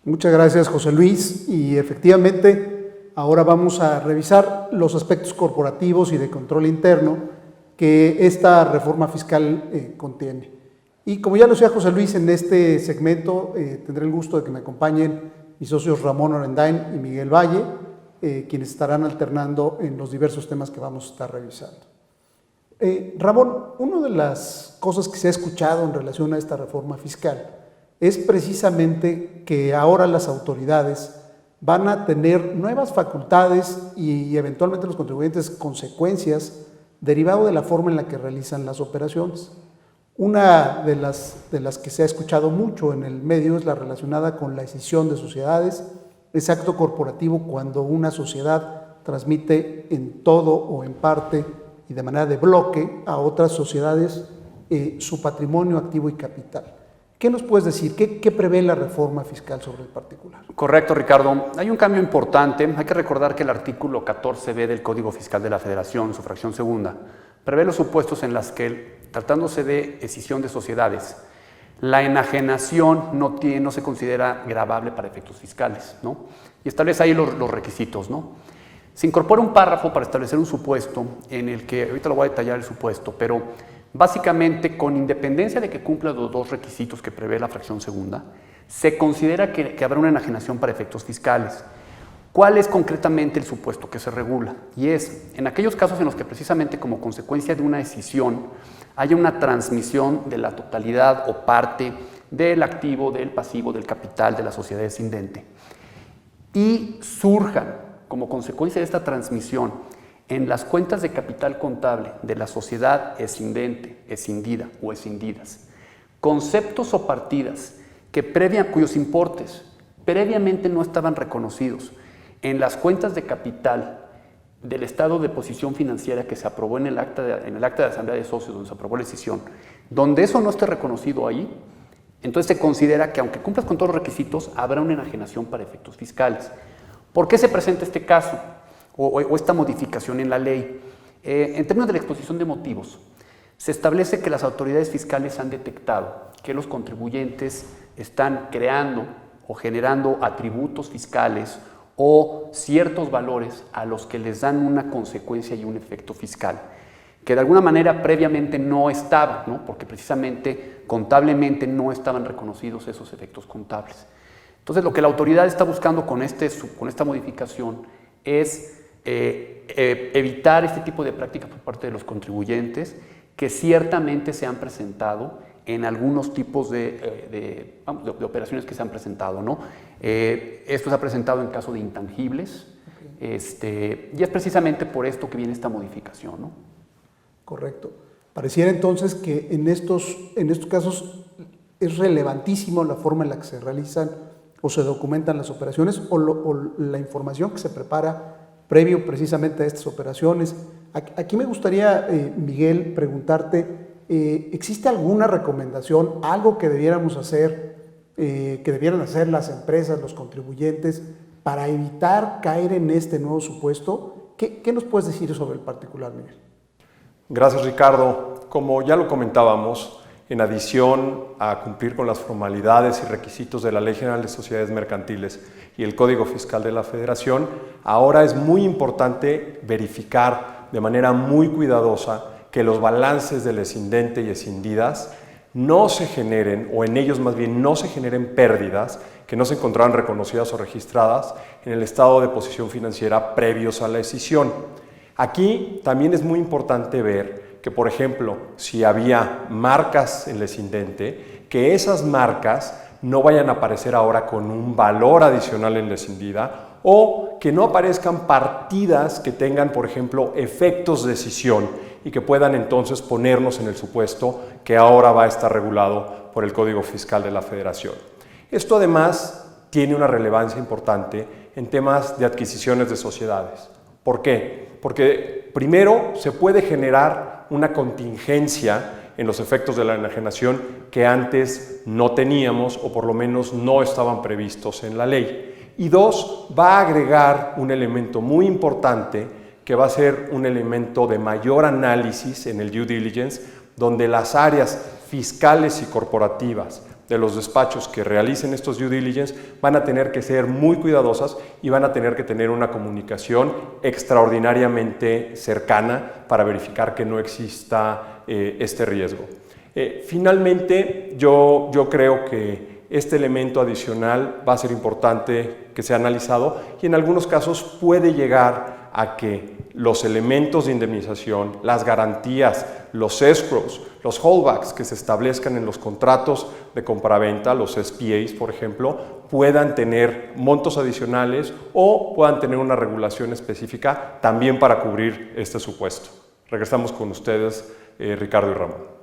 Muchas gracias, José Luis, y efectivamente ahora vamos a revisar los aspectos corporativos y de control interno que esta reforma fiscal contiene. Y como ya lo decía José Luis, en este segmento tendré el gusto de que me acompañen mis socios Ramón Orendain y Miguel Valle, quienes estarán alternando en los diversos temas que vamos a estar revisando. Ramón, una de las cosas que se ha escuchado en relación a esta reforma fiscal es precisamente que ahora las autoridades van a tener nuevas facultades y eventualmente los contribuyentes consecuencias derivado de la forma en la que realizan las operaciones. Una de las que se ha escuchado mucho en el medio es la relacionada con la escisión de sociedades, ese acto corporativo cuando una sociedad transmite en todo o en parte y de manera de bloque a otras sociedades su patrimonio, activo y capital. ¿Qué nos puedes decir? ¿Qué prevé la reforma fiscal sobre el particular? Correcto, Ricardo. Hay un cambio importante. Hay que recordar que el artículo 14b del Código Fiscal de la Federación, su fracción segunda, prevé los supuestos en las que, tratándose de escisión de sociedades, la enajenación no se considera gravable para efectos fiscales, ¿no? Y establece ahí los requisitos, ¿no? se incorpora un párrafo para establecer un supuesto en el que, ahorita lo voy a detallar el supuesto, pero básicamente con independencia de que cumpla los dos requisitos que prevé la fracción segunda, se considera que habrá una enajenación para efectos fiscales. ¿Cuál es concretamente el supuesto que se regula? Y es, en aquellos casos en los que precisamente como consecuencia de una decisión haya una transmisión de la totalidad o parte del activo, del pasivo, del capital de la sociedad escindente, y surjan como consecuencia de esta transmisión en las cuentas de capital contable de la sociedad escindente, escindida o escindidas, conceptos o partidas cuyos importes previamente no estaban reconocidos en las cuentas de capital del estado de posición financiera que se aprobó en el acta de asamblea de socios donde se aprobó la decisión, donde eso no esté reconocido ahí, entonces se considera que aunque cumplas con todos los requisitos, habrá una enajenación para efectos fiscales. ¿Por qué se presenta este caso o esta modificación en la ley? En términos de la exposición de motivos, se establece que las autoridades fiscales han detectado que los contribuyentes están creando o generando atributos fiscales o ciertos valores a los que les dan una consecuencia y un efecto fiscal, que de alguna manera previamente no estaban, ¿no? Porque precisamente contablemente no estaban reconocidos esos efectos contables. Entonces, lo que la autoridad está buscando con esta modificación es evitar este tipo de prácticas por parte de los contribuyentes que ciertamente se han presentado en algunos tipos de operaciones que se han presentado, ¿no? Esto se ha presentado en caso de intangibles, y es precisamente por esto que viene esta modificación, ¿no? Correcto. Pareciera entonces que en estos casos es relevantísimo la forma en la que se realizan o se documentan las operaciones o la información que se prepara previo precisamente a estas operaciones. Aquí me gustaría, Miguel, preguntarte, ¿existe alguna recomendación, algo que debiéramos hacer, que debieran hacer las empresas, los contribuyentes, para evitar caer en este nuevo supuesto? ¿Qué nos puedes decir sobre el particular, Miguel? Gracias, Ricardo. Como ya lo comentábamos, en adición a cumplir con las formalidades y requisitos de la Ley General de Sociedades Mercantiles y el Código Fiscal de la Federación, ahora es muy importante verificar de manera muy cuidadosa que los balances del escindente y escindidas no se generen, o en ellos más bien no se generen pérdidas que no se encontraran reconocidas o registradas en el estado de posición financiera previos a la escisión. Aquí también es muy importante ver que, por ejemplo, si había marcas en el escindente, que esas marcas no vayan a aparecer ahora con un valor adicional en la escindida, o que no aparezcan partidas que tengan, por ejemplo, efectos de escisión y que puedan entonces ponernos en el supuesto que ahora va a estar regulado por el Código Fiscal de la Federación. Esto además tiene una relevancia importante en temas de adquisiciones de sociedades. ¿Por qué? Porque primero se puede generar una contingencia en los efectos de la enajenación que antes no teníamos o por lo menos no estaban previstos en la ley. Y dos, va a agregar un elemento muy importante que va a ser un elemento de mayor análisis en el due diligence, donde las áreas fiscales y corporativas de los despachos que realicen estos due diligence van a tener que ser muy cuidadosas y van a tener que tener una comunicación extraordinariamente cercana para verificar que no exista este riesgo. Finalmente, yo creo que este elemento adicional va a ser importante que sea analizado y en algunos casos puede llegar a que los elementos de indemnización, las garantías, los escrows, los holdbacks que se establezcan en los contratos de compraventa, los SPAs, por ejemplo, puedan tener montos adicionales o puedan tener una regulación específica también para cubrir este supuesto. Regresamos con ustedes, Ricardo y Ramón.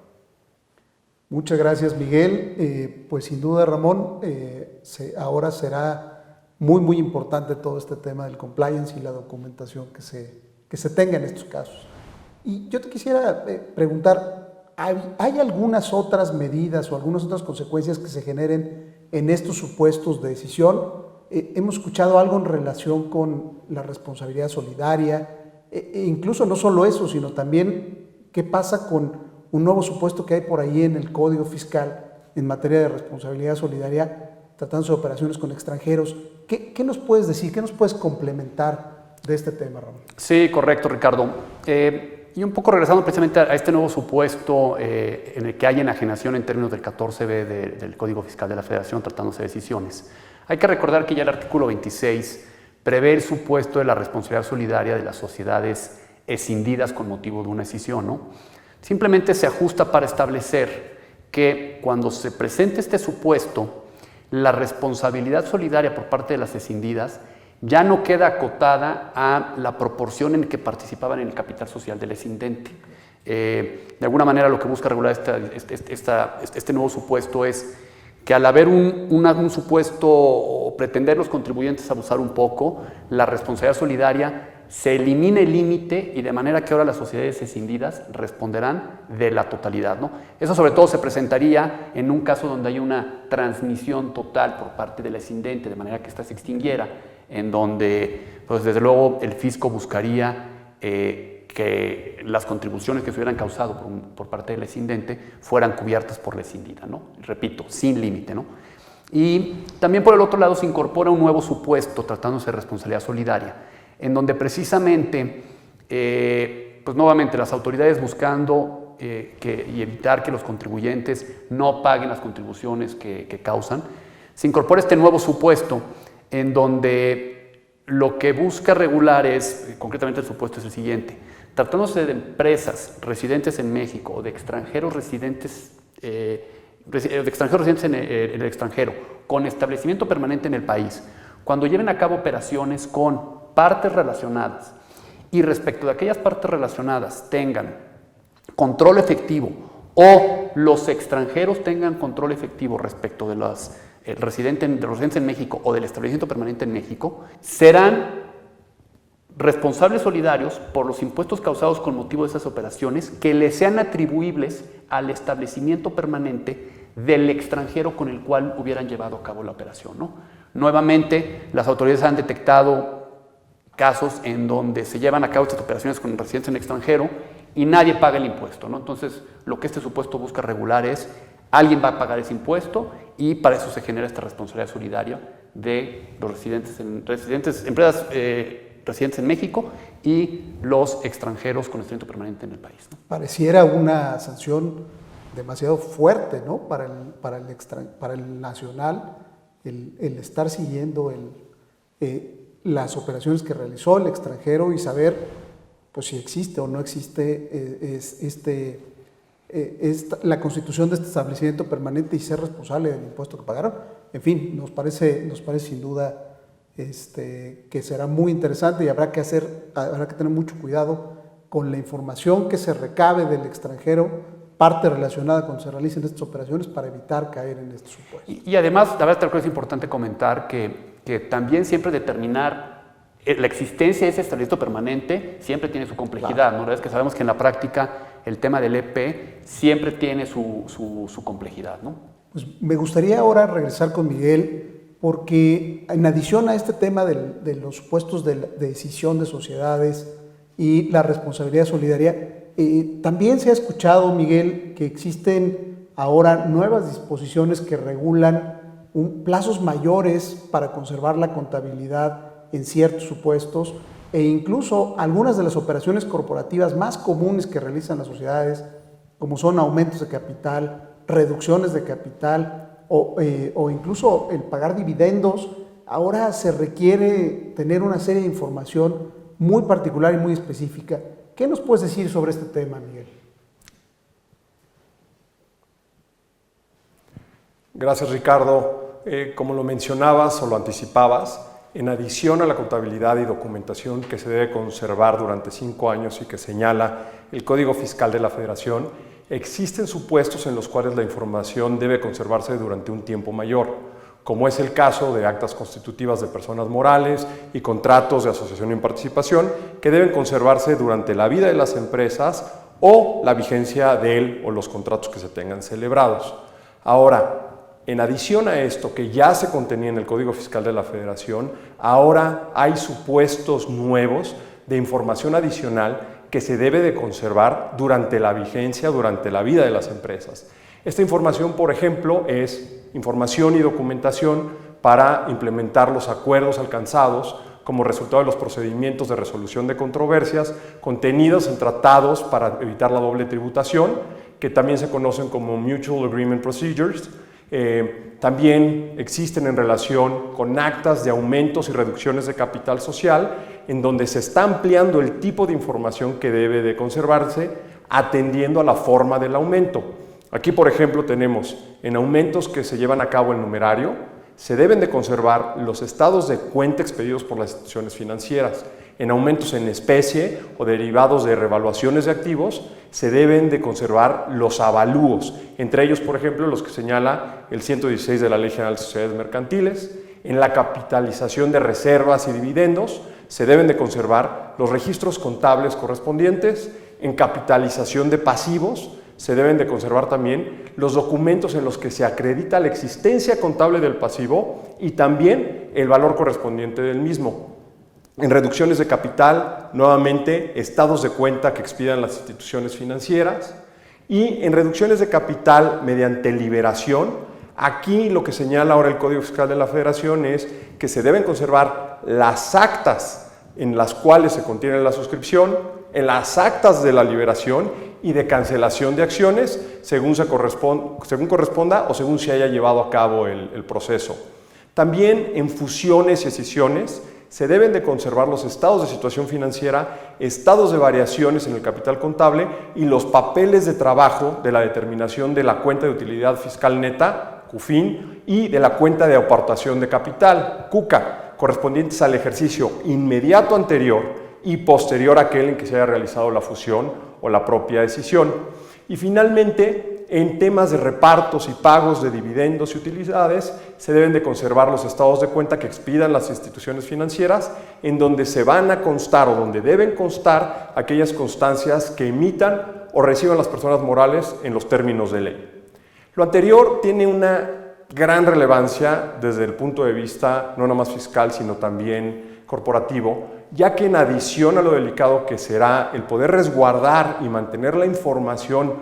Muchas gracias, Miguel. Pues sin duda, Ramón, ahora será muy importante todo este tema del compliance y la documentación que se tenga en estos casos. Y yo te quisiera preguntar, ¿hay algunas otras medidas o algunas otras consecuencias que se generen en estos supuestos de decisión? Hemos escuchado algo en relación con la responsabilidad solidaria, e incluso no solo eso, sino también qué pasa con un nuevo supuesto que hay por ahí en el Código Fiscal en materia de responsabilidad solidaria, tratándose de operaciones con extranjeros. ¿Qué nos puedes decir? ¿Qué nos puedes complementar de este tema, Ramón. Sí, correcto, Ricardo. Y un poco regresando precisamente a este nuevo supuesto en el que hay enajenación en términos del 14b del Código Fiscal de la Federación tratándose de decisiones. Hay que recordar que ya el artículo 26 prevé el supuesto de la responsabilidad solidaria de las sociedades escindidas con motivo de una escisión, ¿no? Simplemente se ajusta para establecer que cuando se presente este supuesto, la responsabilidad solidaria por parte de las escindidas ya no queda acotada a la proporción en que participaban en el capital social del escindente. De alguna manera lo que busca regular este nuevo supuesto es que al haber un supuesto o pretender los contribuyentes abusar un poco, la responsabilidad solidaria se elimina el límite y de manera que ahora las sociedades escindidas responderán de la totalidad, ¿no? Eso sobre todo se presentaría en un caso donde hay una transmisión total por parte del escindente, de manera que ésta se extinguiera, en donde, pues desde luego, el fisco buscaría que las contribuciones que se hubieran causado por parte del escindente fueran cubiertas por la escindida, ¿no? Repito, sin límite, ¿no? Y también por el otro lado se incorpora un nuevo supuesto tratándose de responsabilidad solidaria, en donde precisamente, pues nuevamente las autoridades buscando y evitar que los contribuyentes no paguen las contribuciones que causan, se incorpora este nuevo supuesto en donde lo que busca regular es, concretamente el supuesto es el siguiente: tratándose de empresas residentes en México o de extranjeros residentes, en el extranjero con establecimiento permanente en el país, cuando lleven a cabo operaciones con partes relacionadas y respecto de aquellas partes relacionadas tengan control efectivo o los extranjeros tengan control efectivo respecto de los residentes en México o del establecimiento permanente en México, serán responsables solidarios por los impuestos causados con motivo de esas operaciones que les sean atribuibles al establecimiento permanente del extranjero con el cual hubieran llevado a cabo la operación, ¿no? Nuevamente, las autoridades han detectado casos en donde se llevan a cabo estas operaciones con residentes en el extranjero y nadie paga el impuesto, ¿no? Entonces, lo que este supuesto busca regular es: alguien va a pagar ese impuesto, y para eso se genera esta responsabilidad solidaria de los empresas residentes en México y los extranjeros con establecimiento permanente en el país, ¿no? Pareciera una sanción demasiado fuerte, ¿no? Para el nacional, el estar siguiendo las operaciones que realizó el extranjero y saber, pues, si existe o no existe la constitución de este establecimiento permanente y ser responsable del impuesto que pagaron. En fin, nos parece sin duda que será muy interesante y habrá que tener mucho cuidado con la información que se recabe del extranjero, parte relacionada cuando se realicen estas operaciones, para evitar caer en este supuesto. Y además, la verdad, es importante comentar que también siempre determinar la existencia de ese establecimiento permanente siempre tiene su complejidad, claro, ¿no? La verdad es que sabemos que en la práctica el tema del EP siempre tiene su complejidad, ¿no? Pues me gustaría ahora regresar con Miguel, porque en adición a este tema de los supuestos de decisión de sociedades y la responsabilidad solidaria, también se ha escuchado, Miguel, que existen ahora nuevas disposiciones que regulan plazos mayores para conservar la contabilidad en ciertos supuestos, e incluso algunas de las operaciones corporativas más comunes que realizan las sociedades, como son aumentos de capital, reducciones de capital o incluso el pagar dividendos. Ahora se requiere tener una serie de información muy particular y muy específica. ¿Qué nos puedes decir sobre este tema, Miguel? Gracias, Ricardo. Como lo mencionabas o lo anticipabas, en adición a la contabilidad y documentación que se debe conservar durante 5 años y que señala el Código Fiscal de la Federación, existen supuestos en los cuales la información debe conservarse durante un tiempo mayor, como es el caso de actas constitutivas de personas morales y contratos de asociación en participación, que deben conservarse durante la vida de las empresas o la vigencia de él o los contratos que se tengan celebrados. Ahora, en adición a esto, que ya se contenía en el Código Fiscal de la Federación, ahora hay supuestos nuevos de información adicional que se debe de conservar durante la vigencia, durante la vida de las empresas. Esta información, por ejemplo, es información y documentación para implementar los acuerdos alcanzados como resultado de los procedimientos de resolución de controversias contenidos en tratados para evitar la doble tributación, que también se conocen como Mutual Agreement Procedures. También existen en relación con actas de aumentos y reducciones de capital social, en donde se está ampliando el tipo de información que debe de conservarse atendiendo a la forma del aumento. Aquí, por ejemplo, tenemos en aumentos que se llevan a cabo en numerario, se deben de conservar los estados de cuenta expedidos por las instituciones financieras. En aumentos en especie o derivados de revaluaciones de activos, se deben de conservar los avalúos, entre ellos, por ejemplo, los que señala el 116 de la Ley General de Sociedades Mercantiles. En la capitalización de reservas y dividendos, se deben de conservar los registros contables correspondientes. En capitalización de pasivos, se deben de conservar también los documentos en los que se acredita la existencia contable del pasivo y también el valor correspondiente del mismo. En reducciones de capital, nuevamente, estados de cuenta que expidan las instituciones financieras. Y en reducciones de capital mediante liberación, aquí lo que señala ahora el Código Fiscal de la Federación es que se deben conservar las actas en las cuales se contiene la suscripción, en las actas de la liberación y de cancelación de acciones, según corresponda o según se haya llevado a cabo el proceso. También en fusiones y escisiones se deben de conservar los estados de situación financiera, estados de variaciones en el capital contable y los papeles de trabajo de la determinación de la cuenta de utilidad fiscal neta, CUFIN, y de la cuenta de aportación de capital, CUCA, correspondientes al ejercicio inmediato anterior y posterior a aquel en que se haya realizado la fusión o la propia escisión. Y finalmente, en temas de repartos y pagos de dividendos y utilidades, se deben de conservar los estados de cuenta que expidan las instituciones financieras, en donde se van a constar o donde deben constar aquellas constancias que emitan o reciban las personas morales en los términos de ley. Lo anterior tiene una gran relevancia desde el punto de vista no nomás fiscal, sino también corporativo, ya que en adición a lo delicado que será el poder resguardar y mantener la información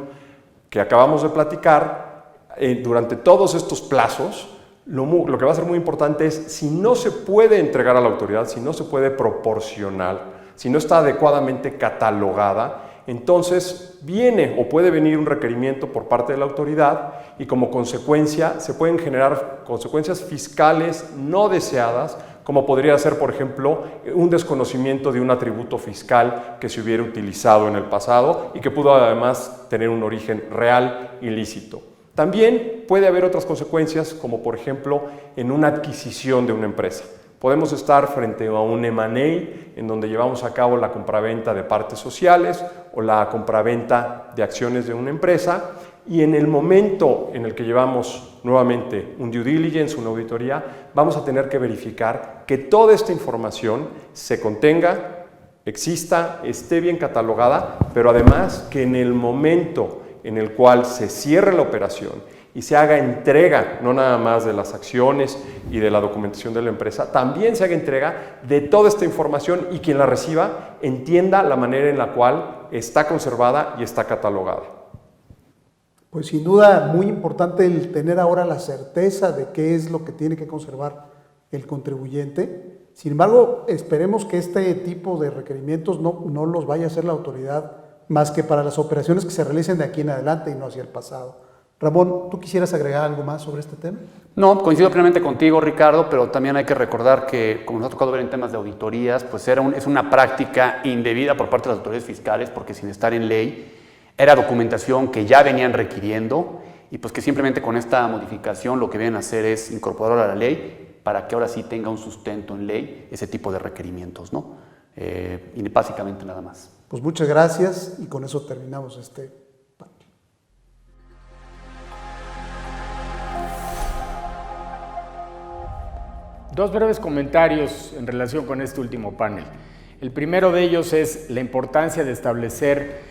que acabamos de platicar durante todos estos plazos, lo que va a ser muy importante es, si no se puede entregar a la autoridad, si no se puede proporcionar, si no está adecuadamente catalogada, entonces viene o puede venir un requerimiento por parte de la autoridad y como consecuencia se pueden generar consecuencias fiscales no deseadas, como podría ser, por ejemplo, un desconocimiento de un atributo fiscal que se hubiera utilizado en el pasado y que pudo además tener un origen real ilícito. También puede haber otras consecuencias, como por ejemplo en una adquisición de una empresa. Podemos estar frente a un M&A en donde llevamos a cabo la compraventa de partes sociales o la compraventa de acciones de una empresa, y en el momento en el que llevamos nuevamente un due diligence, una auditoría, vamos a tener que verificar que toda esta información se contenga, exista, esté bien catalogada, pero además que en el momento en el cual se cierre la operación y se haga entrega, no nada más de las acciones y de la documentación de la empresa, también se haga entrega de toda esta información y quien la reciba entienda la manera en la cual está conservada y está catalogada. Pues sin duda muy importante el tener ahora la certeza de qué es lo que tiene que conservar el contribuyente. Sin embargo, esperemos que este tipo de requerimientos no los vaya a hacer la autoridad más que para las operaciones que se realicen de aquí en adelante y no hacia el pasado. Ramón, ¿tú quisieras agregar algo más sobre este tema? No, coincido plenamente contigo, Ricardo, pero también hay que recordar que, como nos ha tocado ver en temas de auditorías, pues es una práctica indebida por parte de las autoridades fiscales, porque sin estar en ley, era documentación que ya venían requiriendo y pues que simplemente con esta modificación lo que vienen a hacer es incorporarla a la ley para que ahora sí tenga un sustento en ley ese tipo de requerimientos, ¿no? Y básicamente nada más. Pues muchas gracias y con eso terminamos este panel. Dos breves comentarios en relación con este último panel. El primero de ellos es la importancia de establecer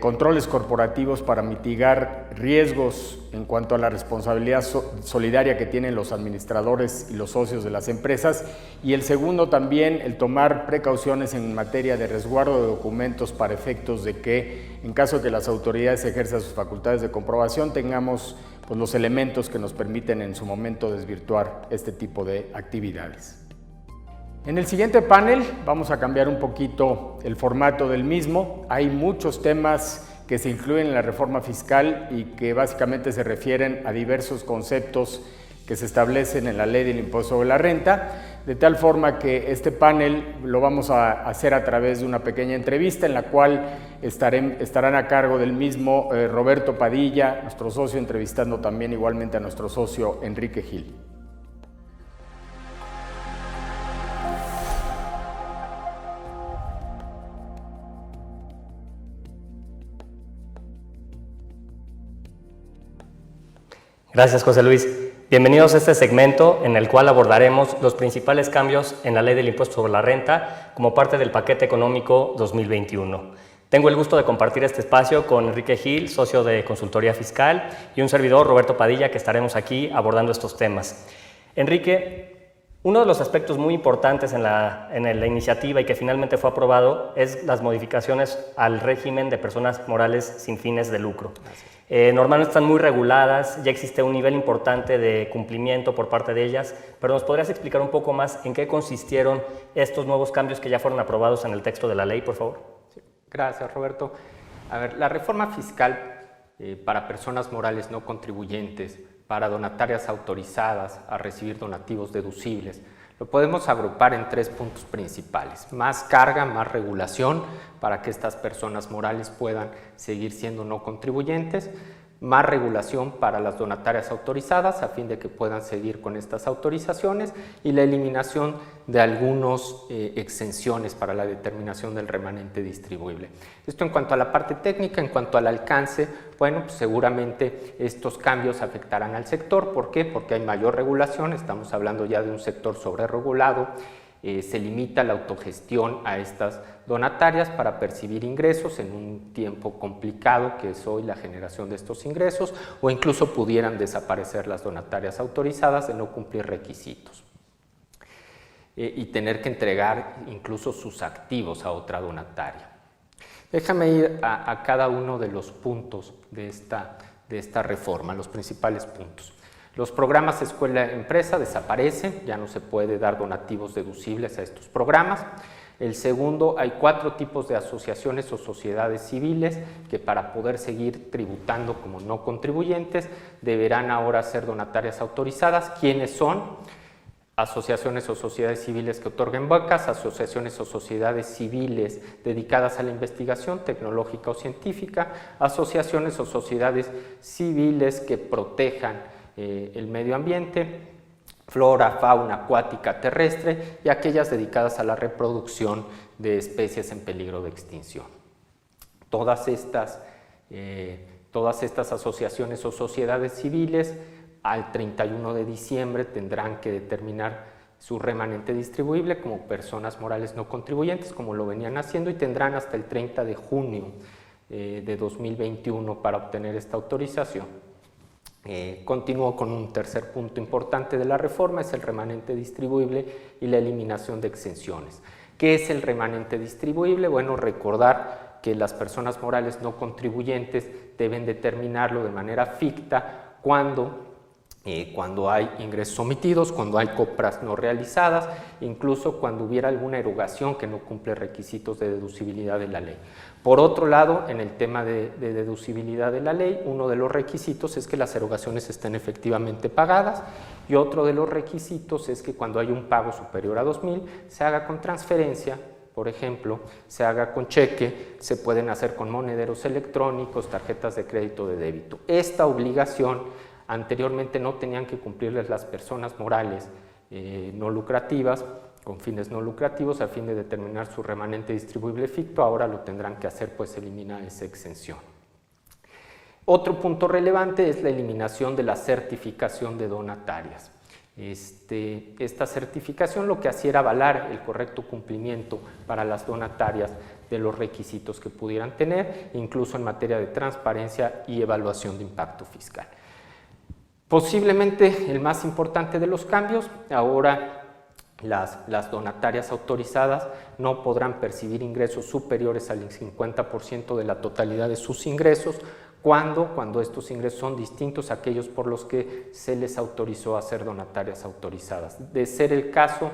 controles corporativos para mitigar riesgos en cuanto a la responsabilidad solidaria que tienen los administradores y los socios de las empresas, y el segundo también el tomar precauciones en materia de resguardo de documentos para efectos de que en caso de que las autoridades ejerzan sus facultades de comprobación tengamos pues, los elementos que nos permiten en su momento desvirtuar este tipo de actividades. En el siguiente panel vamos a cambiar un poquito el formato del mismo. Hay muchos temas que se incluyen en la reforma fiscal y que básicamente se refieren a diversos conceptos que se establecen en la ley del impuesto sobre la renta, de tal forma que este panel lo vamos a hacer a través de una pequeña entrevista en la cual estarán a cargo del mismo Roberto Padilla, nuestro socio, entrevistando también igualmente a nuestro socio Enrique Gil. Gracias, José Luis. Bienvenidos a este segmento en el cual abordaremos los principales cambios en la ley del impuesto sobre la renta como parte del paquete económico 2021. Tengo el gusto de compartir este espacio con Enrique Gil, socio de Consultoría Fiscal, y un servidor, Roberto Padilla, que estaremos aquí abordando estos temas. Enrique, uno de los aspectos muy importantes en la iniciativa y que finalmente fue aprobado es las modificaciones al régimen de personas morales sin fines de lucro. Normalmente están muy reguladas, ya existe un nivel importante de cumplimiento por parte de ellas, pero ¿nos podrías explicar un poco más en qué consistieron estos nuevos cambios que ya fueron aprobados en el texto de la ley, por favor? Sí, gracias, Roberto. A ver, la reforma fiscal para personas morales no contribuyentes, para donatarias autorizadas a recibir donativos deducibles, lo podemos agrupar en 3 puntos principales: más carga, más regulación para que estas personas morales puedan seguir siendo no contribuyentes, más regulación para las donatarias autorizadas a fin de que puedan seguir con estas autorizaciones, y la eliminación de algunas exenciones para la determinación del remanente distribuible. Esto en cuanto a la parte técnica. En cuanto al alcance, bueno, pues seguramente estos cambios afectarán al sector. ¿Por qué? Porque hay mayor regulación, estamos hablando ya de un sector sobreregulado. Se limita la autogestión a estas donatarias para percibir ingresos en un tiempo complicado que es hoy la generación de estos ingresos, o incluso pudieran desaparecer las donatarias autorizadas de no cumplir requisitos y tener que entregar incluso sus activos a otra donataria. Déjame ir a cada uno de los puntos de esta reforma, los principales puntos. Los programas escuela-empresa desaparecen, ya no se puede dar donativos deducibles a estos programas. El segundo, hay 4 tipos de asociaciones o sociedades civiles que para poder seguir tributando como no contribuyentes deberán ahora ser donatarias autorizadas. ¿Quiénes son? Asociaciones o sociedades civiles que otorguen becas, asociaciones o sociedades civiles dedicadas a la investigación tecnológica o científica, asociaciones o sociedades civiles que protejan el medio ambiente, flora, fauna acuática, terrestre, y aquellas dedicadas a la reproducción de especies en peligro de extinción. Todas estas asociaciones o sociedades civiles al 31 de diciembre tendrán que determinar su remanente distribuible como personas morales no contribuyentes, como lo venían haciendo, y tendrán hasta el 30 de junio de 2021 para obtener esta autorización. Continúo con un tercer punto importante de la reforma, es el remanente distribuible y la eliminación de exenciones. ¿Qué es el remanente distribuible? Bueno, recordar que las personas morales no contribuyentes deben determinarlo de manera ficta cuando hay ingresos omitidos, cuando hay compras no realizadas, incluso cuando hubiera alguna erogación que no cumple requisitos de deducibilidad de la ley. Por otro lado, en el tema de deducibilidad de la ley, uno de los requisitos es que las erogaciones estén efectivamente pagadas, y otro de los requisitos es que cuando hay un pago superior a 2,000 se haga con transferencia, por ejemplo, se haga con cheque, se pueden hacer con monederos electrónicos, tarjetas de crédito, de débito. Esta obligación anteriormente no tenían que cumplirles las personas morales no lucrativas, con fines no lucrativos, a fin de determinar su remanente distribuible ficto. Ahora lo tendrán que hacer, pues elimina esa exención. Otro punto relevante es la eliminación de la certificación de donatarias. Esta certificación lo que hacía era avalar el correcto cumplimiento para las donatarias de los requisitos que pudieran tener, incluso en materia de transparencia y evaluación de impacto fiscal. Posiblemente el más importante de los cambios, ahora las donatarias autorizadas no podrán percibir ingresos superiores al 50% de la totalidad de sus ingresos cuando estos ingresos son distintos a aquellos por los que se les autorizó a ser donatarias autorizadas. De ser el caso,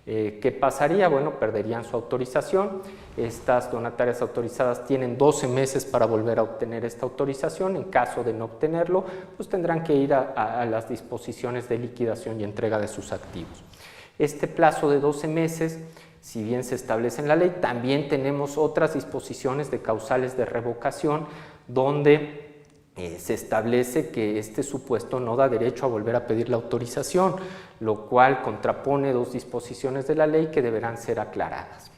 ¿Qué pasaría? Bueno, perderían su autorización. Estas donatarias autorizadas tienen 12 meses para volver a obtener esta autorización. En caso de no obtenerlo, pues tendrán que ir a las disposiciones de liquidación y entrega de sus activos. Este plazo de 12 meses, si bien se establece en la ley, también tenemos otras disposiciones de causales de revocación donde se establece que este supuesto no da derecho a volver a pedir la autorización, lo cual contrapone dos disposiciones de la ley que deberán ser aclaradas.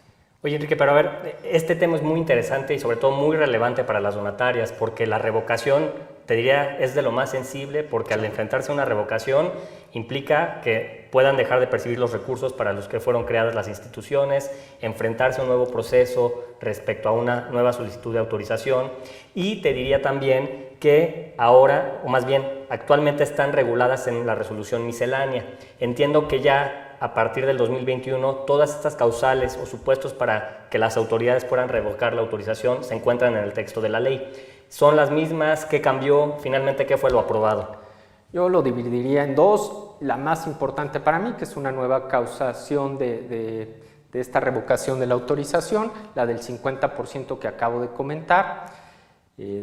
Oye, Enrique, pero a ver, este tema es muy interesante y sobre todo muy relevante para las donatarias, porque la revocación, te diría, es de lo más sensible, porque al enfrentarse a una revocación implica que puedan dejar de percibir los recursos para los que fueron creadas las instituciones, enfrentarse a un nuevo proceso respecto a una nueva solicitud de autorización, y te diría también que ahora, o más bien actualmente, están reguladas en la resolución miscelánea. Entiendo que ya a partir del 2021 todas estas causales o supuestos para que las autoridades puedan revocar la autorización se encuentran en el texto de la ley. ¿Son las mismas? ¿Qué cambió? Finalmente, ¿qué fue lo aprobado? Yo lo dividiría en dos. La más importante para mí, que es una nueva causación de esta revocación de la autorización, la del 50% que acabo de comentar,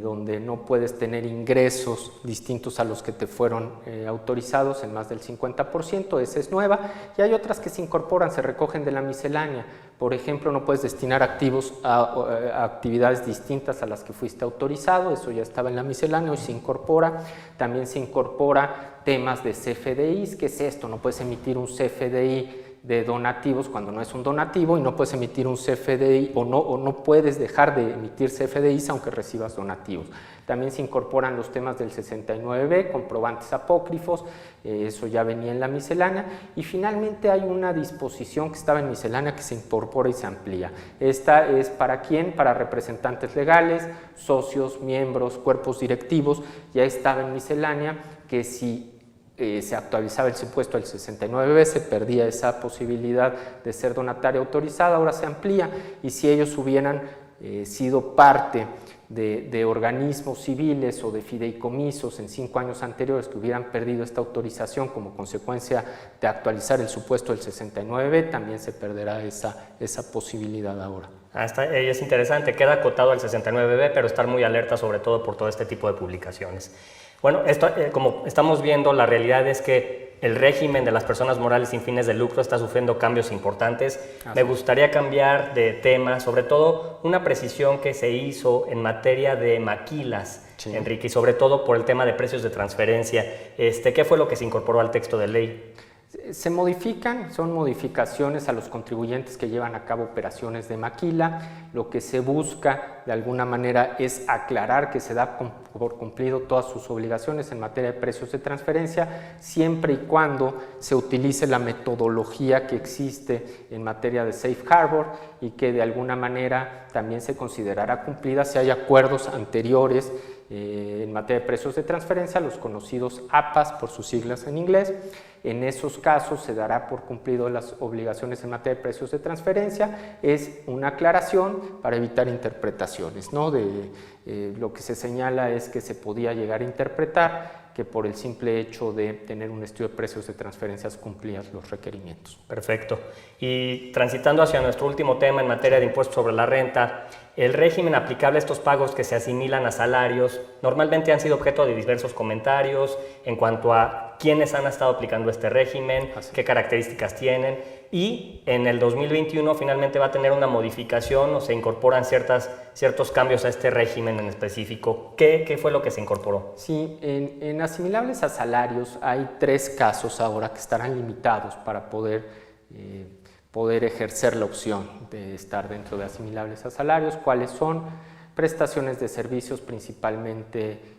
donde no puedes tener ingresos distintos a los que te fueron autorizados en más del 50%, esa es nueva, y hay otras que se incorporan, se recogen de la miscelánea. Por ejemplo, no puedes destinar activos a actividades distintas a las que fuiste autorizado, eso ya estaba en la miscelánea, hoy se incorpora. También se incorpora temas de CFDIs. ¿Qué es esto? No puedes emitir un CFDI de donativos cuando no es un donativo, y no puedes emitir un CFDI o no puedes dejar de emitir CFDIs aunque recibas donativos. También se incorporan los temas del 69B, comprobantes apócrifos, eso ya venía en la miscelánea, y finalmente hay una disposición que estaba en miscelánea que se incorpora y se amplía. Esta es ¿para quién? Para representantes legales, socios, miembros, cuerpos directivos. Ya estaba en miscelánea que si se actualizaba el supuesto del 69B, se perdía esa posibilidad de ser donataria autorizada, ahora se amplía, y si ellos hubieran sido parte de organismos civiles o de fideicomisos en 5 años anteriores que hubieran perdido esta autorización como consecuencia de actualizar el supuesto del 69B, también se perderá esa posibilidad ahora. Es interesante, queda acotado al 69B, pero estar muy alerta sobre todo por todo este tipo de publicaciones. Bueno, como estamos viendo, la realidad es que el régimen de las personas morales sin fines de lucro está sufriendo cambios importantes. Me gustaría cambiar de tema, sobre todo una precisión que se hizo en materia de maquilas, sí, Enrique, y sobre todo por el tema de precios de transferencia. ¿Qué fue lo que se incorporó al texto de ley? Se modifican, son modificaciones a los contribuyentes que llevan a cabo operaciones de maquila. Lo que se busca de alguna manera es aclarar que se da por cumplido todas sus obligaciones en materia de precios de transferencia, siempre y cuando se utilice la metodología que existe en materia de Safe Harbor, y que de alguna manera también se considerará cumplida si hay acuerdos anteriores en materia de precios de transferencia, los conocidos APAs por sus siglas en inglés. En esos casos se dará por cumplido las obligaciones en materia de precios de transferencia. Es una aclaración para evitar interpretaciones, ¿no? Lo que se señala es que se podía llegar a interpretar que por el simple hecho de tener un estudio de precios de transferencias cumplías los requerimientos. Perfecto. Y transitando hacia nuestro último tema en materia de impuestos sobre la renta, el régimen aplicable a estos pagos que se asimilan a salarios normalmente han sido objeto de diversos comentarios en cuanto a quiénes han estado aplicando este régimen, qué características tienen, y en el 2021 finalmente va a tener una modificación o se incorporan ciertos cambios a este régimen en específico. ¿Qué fue lo que se incorporó? Sí, en asimilables a salarios hay 3 casos ahora que estarán limitados para poder ejercer la opción de estar dentro de asimilables a salarios. ¿Cuáles son? Prestaciones de servicios, principalmente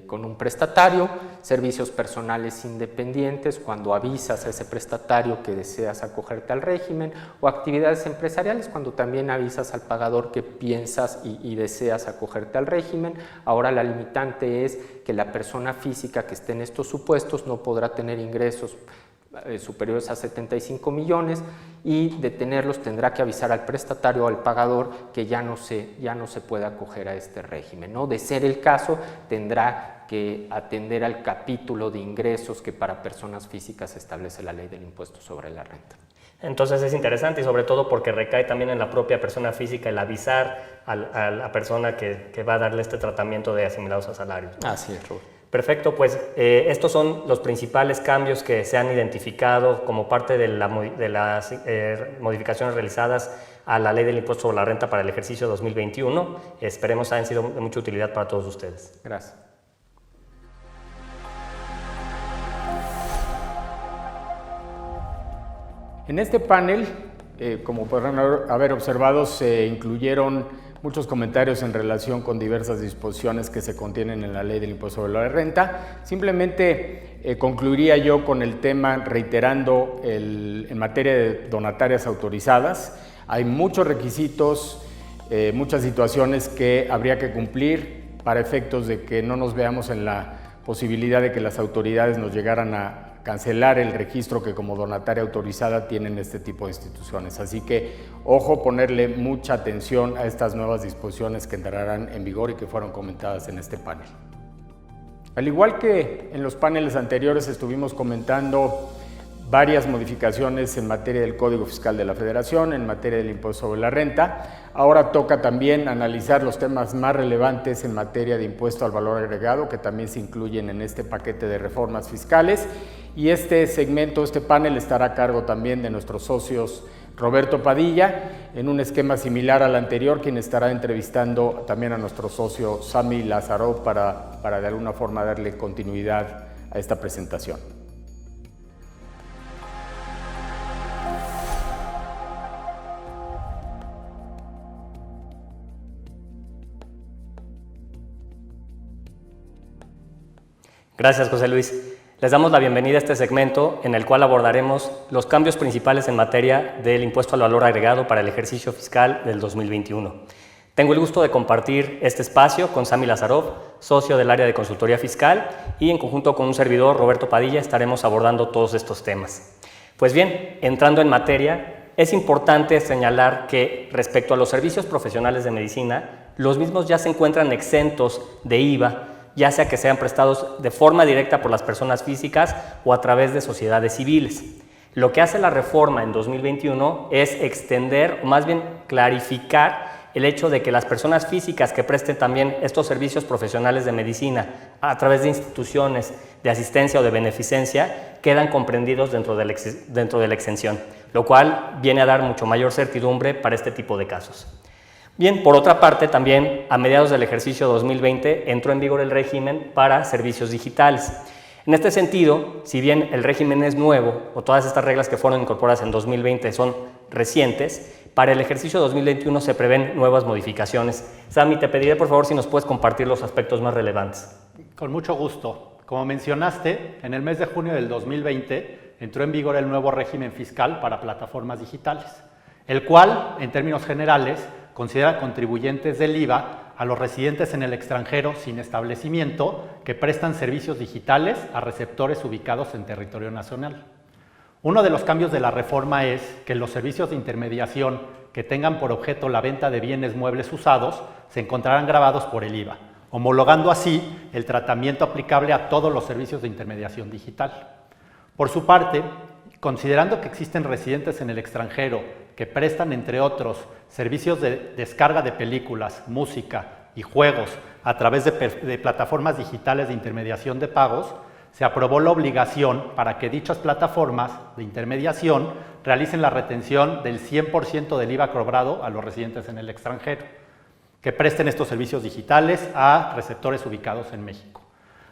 con un prestatario, servicios personales independientes cuando avisas a ese prestatario que deseas acogerte al régimen, o actividades empresariales cuando también avisas al pagador que piensas y deseas acogerte al régimen. Ahora la limitante es que la persona física que esté en estos supuestos no podrá tener ingresos superiores a 75 millones, y de tenerlos tendrá que avisar al prestatario o al pagador que ya no se puede acoger a este régimen, ¿no? De ser el caso, tendrá que atender al capítulo de ingresos que para personas físicas establece la ley del impuesto sobre la renta. Entonces es interesante y sobre todo porque recae también en la propia persona física el avisar a la persona que va a darle este tratamiento de asimilados a salarios, ¿no? Así es, Rubén. Perfecto, pues estos son los principales cambios que se han identificado como parte de las modificaciones realizadas a la Ley del Impuesto sobre la Renta para el ejercicio 2021. Esperemos hayan sido de mucha utilidad para todos ustedes. Gracias. En este panel, como podrán haber observado, se incluyeron muchos comentarios en relación con diversas disposiciones que se contienen en la Ley del Impuesto sobre la Renta. Simplemente concluiría yo con el tema reiterando en materia de donatarias autorizadas. Hay muchos requisitos, muchas situaciones que habría que cumplir para efectos de que no nos veamos en la posibilidad de que las autoridades nos llegaran a cancelar el registro que como donataria autorizada tienen este tipo de instituciones. Así que, ojo, ponerle mucha atención a estas nuevas disposiciones que entrarán en vigor y que fueron comentadas en este panel. Al igual que en los paneles anteriores estuvimos comentando varias modificaciones en materia del Código Fiscal de la Federación, en materia del impuesto sobre la renta. Ahora toca también analizar los temas más relevantes en materia de impuesto al valor agregado, que también se incluyen en este paquete de reformas fiscales. Y este segmento, este panel, estará a cargo también de nuestros socios Roberto Padilla, en un esquema similar al anterior, quien estará entrevistando también a nuestro socio Sami Lazarov para de alguna forma darle continuidad a esta presentación. Gracias, José Luis. Les damos la bienvenida a este segmento en el cual abordaremos los cambios principales en materia del impuesto al valor agregado para el ejercicio fiscal del 2021. Tengo el gusto de compartir este espacio con Sami Lazarov, socio del área de consultoría fiscal, y en conjunto con un servidor, Roberto Padilla, estaremos abordando todos estos temas. Pues bien, entrando en materia, es importante señalar que respecto a los servicios profesionales de medicina, los mismos ya se encuentran exentos de IVA, ya sea que sean prestados de forma directa por las personas físicas o a través de sociedades civiles. Lo que hace la reforma en 2021 es extender, o más bien clarificar, el hecho de que las personas físicas que presten también estos servicios profesionales de medicina a través de instituciones de asistencia o de beneficencia quedan comprendidos dentro de la exención, lo cual viene a dar mucho mayor certidumbre para este tipo de casos. Bien, por otra parte, también a mediados del ejercicio 2020 entró en vigor el régimen para servicios digitales. En este sentido, si bien el régimen es nuevo o todas estas reglas que fueron incorporadas en 2020 son recientes, para el ejercicio 2021 se prevén nuevas modificaciones. Sami, te pediré por favor si nos puedes compartir los aspectos más relevantes. Con mucho gusto. Como mencionaste, en el mes de junio del 2020 entró en vigor el nuevo régimen fiscal para plataformas digitales, el cual, en términos generales, considera contribuyentes del IVA a los residentes en el extranjero sin establecimiento que prestan servicios digitales a receptores ubicados en territorio nacional. Uno de los cambios de la reforma es que los servicios de intermediación que tengan por objeto la venta de bienes muebles usados se encontrarán gravados por el IVA, homologando así el tratamiento aplicable a todos los servicios de intermediación digital. Por su parte, considerando que existen residentes en el extranjero que prestan, entre otros, servicios de descarga de películas, música y juegos a través de plataformas digitales de intermediación de pagos, se aprobó la obligación para que dichas plataformas de intermediación realicen la retención del 100% del IVA cobrado a los residentes en el extranjero, que presten estos servicios digitales a receptores ubicados en México.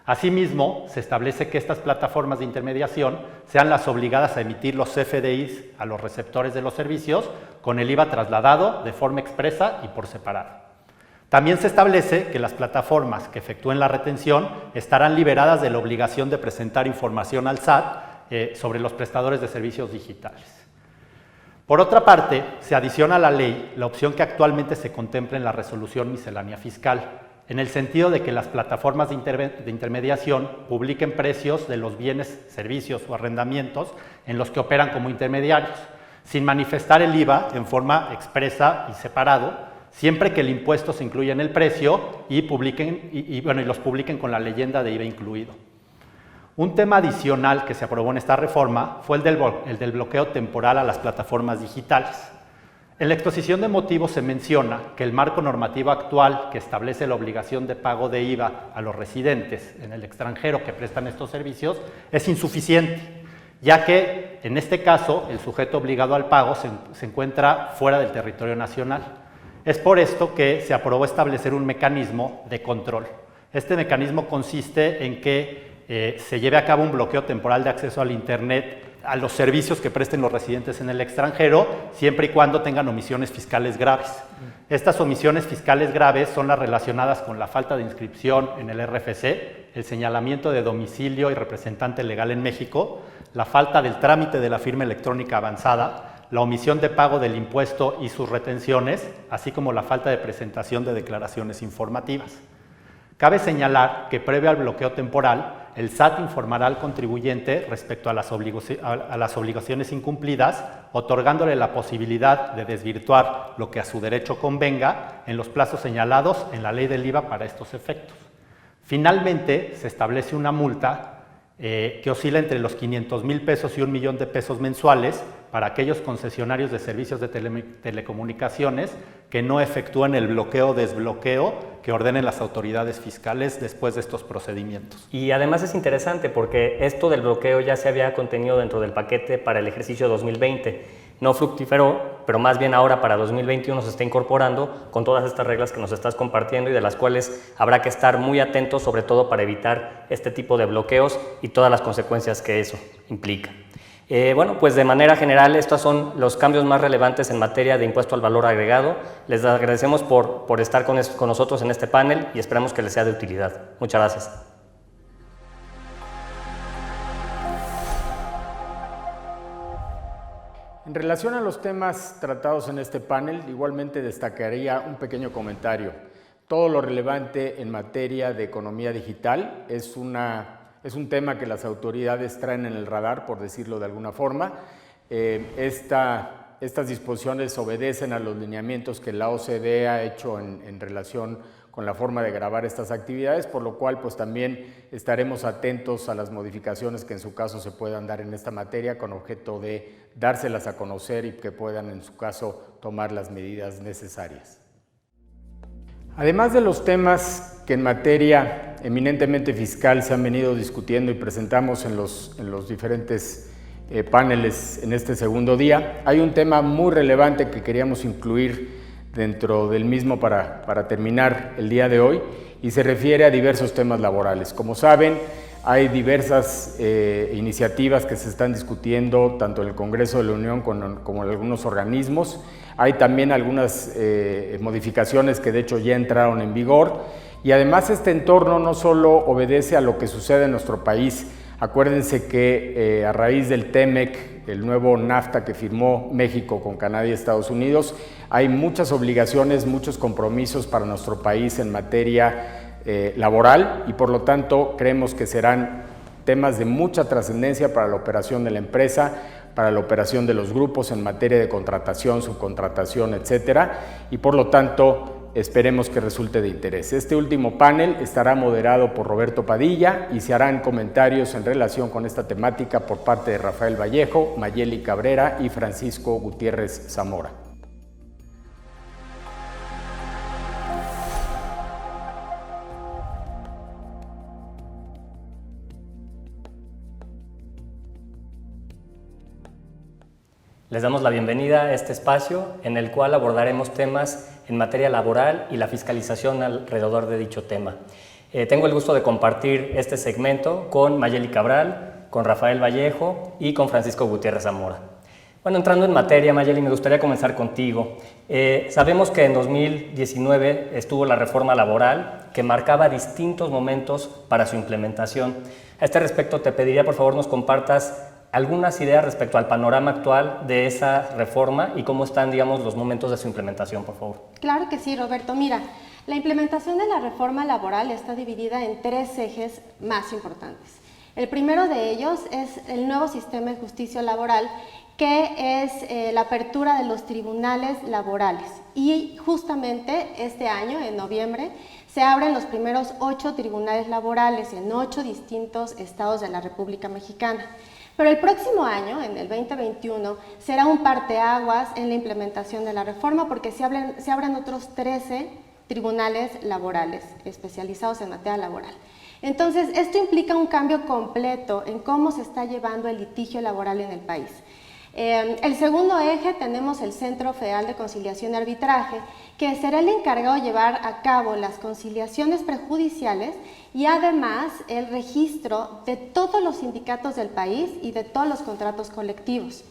Asimismo, se establece que estas plataformas de intermediación sean las obligadas a emitir los CFDIs a los receptores de los servicios con el IVA trasladado de forma expresa y por separado. También se establece que las plataformas que efectúen la retención estarán liberadas de la obligación de presentar información al SAT sobre los prestadores de servicios digitales. Por otra parte, se adiciona a la ley la opción que actualmente se contempla en la resolución miscelánea fiscal, en el sentido de que las plataformas de intermediación publiquen precios de los bienes, servicios o arrendamientos en los que operan como intermediarios, sin manifestar el IVA en forma expresa y separado, siempre que el impuesto se incluya en el precio y los publiquen con la leyenda de IVA incluido. Un tema adicional que se aprobó en esta reforma fue el del bloqueo temporal a las plataformas digitales. En la exposición de motivos se menciona que el marco normativo actual que establece la obligación de pago de IVA a los residentes en el extranjero que prestan estos servicios es insuficiente, ya que en este caso el sujeto obligado al pago se encuentra fuera del territorio nacional. Es por esto que se aprobó establecer un mecanismo de control. Este mecanismo consiste en que se lleve a cabo un bloqueo temporal de acceso al Internet a los servicios que presten los residentes en el extranjero, siempre y cuando tengan omisiones fiscales graves. Estas omisiones fiscales graves son las relacionadas con la falta de inscripción en el RFC, el señalamiento de domicilio y representante legal en México, la falta del trámite de la firma electrónica avanzada, la omisión de pago del impuesto y sus retenciones, así como la falta de presentación de declaraciones informativas. Cabe señalar que previo al bloqueo temporal, el SAT informará al contribuyente respecto a las obligaciones incumplidas, otorgándole la posibilidad de desvirtuar lo que a su derecho convenga en los plazos señalados en la ley del IVA para estos efectos. Finalmente, se establece una multa que oscila entre los 500,000 pesos y 1 millón de pesos mensuales para aquellos concesionarios de servicios de telecomunicaciones que no efectúen el bloqueo o desbloqueo que ordenen las autoridades fiscales después de estos procedimientos. Y además es interesante porque esto del bloqueo ya se había contenido dentro del paquete para el ejercicio 2020. No fructífero, pero más bien ahora para 2021 se está incorporando con todas estas reglas que nos estás compartiendo y de las cuales habrá que estar muy atentos, sobre todo para evitar este tipo de bloqueos y todas las consecuencias que eso implica. Bueno, pues de manera general estos son los cambios más relevantes en materia de impuesto al valor agregado. Les agradecemos por estar con nosotros en este panel y esperamos que les sea de utilidad. Muchas gracias. En relación a los temas tratados en este panel, igualmente destacaría un pequeño comentario. Todo lo relevante en materia de economía digital es un tema que las autoridades traen en el radar, por decirlo de alguna forma. Estas disposiciones obedecen a los lineamientos que la OCDE ha hecho en relación con la forma de gravar estas actividades, por lo cual pues también estaremos atentos a las modificaciones que en su caso se puedan dar en esta materia con objeto de dárselas a conocer y que puedan en su caso tomar las medidas necesarias. Además de los temas que en materia eminentemente fiscal se han venido discutiendo y presentamos en los diferentes paneles en este segundo día, hay un tema muy relevante que queríamos incluir dentro del mismo para terminar el día de hoy y se refiere a diversos temas laborales. Como saben, hay diversas iniciativas que se están discutiendo tanto en el Congreso de la Unión como en algunos organismos. Hay también algunas modificaciones que de hecho ya entraron en vigor y además este entorno no solo obedece a lo que sucede en nuestro país. Acuérdense que a raíz del TEMEC, el nuevo NAFTA que firmó México con Canadá y Estados Unidos, hay muchas obligaciones, muchos compromisos para nuestro país en materia laboral y por lo tanto creemos que serán temas de mucha trascendencia para la operación de la empresa, para la operación de los grupos en materia de contratación, subcontratación, etcétera, y por lo tanto esperemos que resulte de interés. Este último panel estará moderado por Roberto Padilla y se harán comentarios en relación con esta temática por parte de Rafael Vallejo, Mayeli Cabrera y Francisco Gutiérrez Zamora. Les damos la bienvenida a este espacio en el cual abordaremos temas en materia laboral y la fiscalización alrededor de dicho tema. Tengo el gusto de compartir este segmento con Mayeli Cabral, con Rafael Vallejo y con Francisco Gutiérrez Zamora. Bueno, entrando en materia, Mayeli, me gustaría comenzar contigo. Sabemos que en 2019 estuvo la reforma laboral que marcaba distintos momentos para su implementación. A este respecto, te pediría por favor nos compartas algunas ideas respecto al panorama actual de esa reforma y cómo están, digamos, los momentos de su implementación, por favor. Claro que sí, Roberto. Mira, la implementación de la reforma laboral está dividida en 3 ejes más importantes. El primero de ellos es el nuevo sistema de justicia laboral, que es la apertura de los tribunales laborales. Y justamente este año, en noviembre, se abren los primeros 8 tribunales laborales en 8 distintos estados de la República Mexicana. Pero el próximo año, en el 2021, será un parteaguas en la implementación de la reforma porque se abren otros 13 tribunales laborales especializados en materia laboral. Entonces, esto implica un cambio completo en cómo se está llevando el litigio laboral en el país. El segundo eje tenemos el Centro Federal de Conciliación y Arbitraje, que será el encargado de llevar a cabo las conciliaciones prejudiciales y además el registro de todos los sindicatos del país y de todos los contratos colectivos.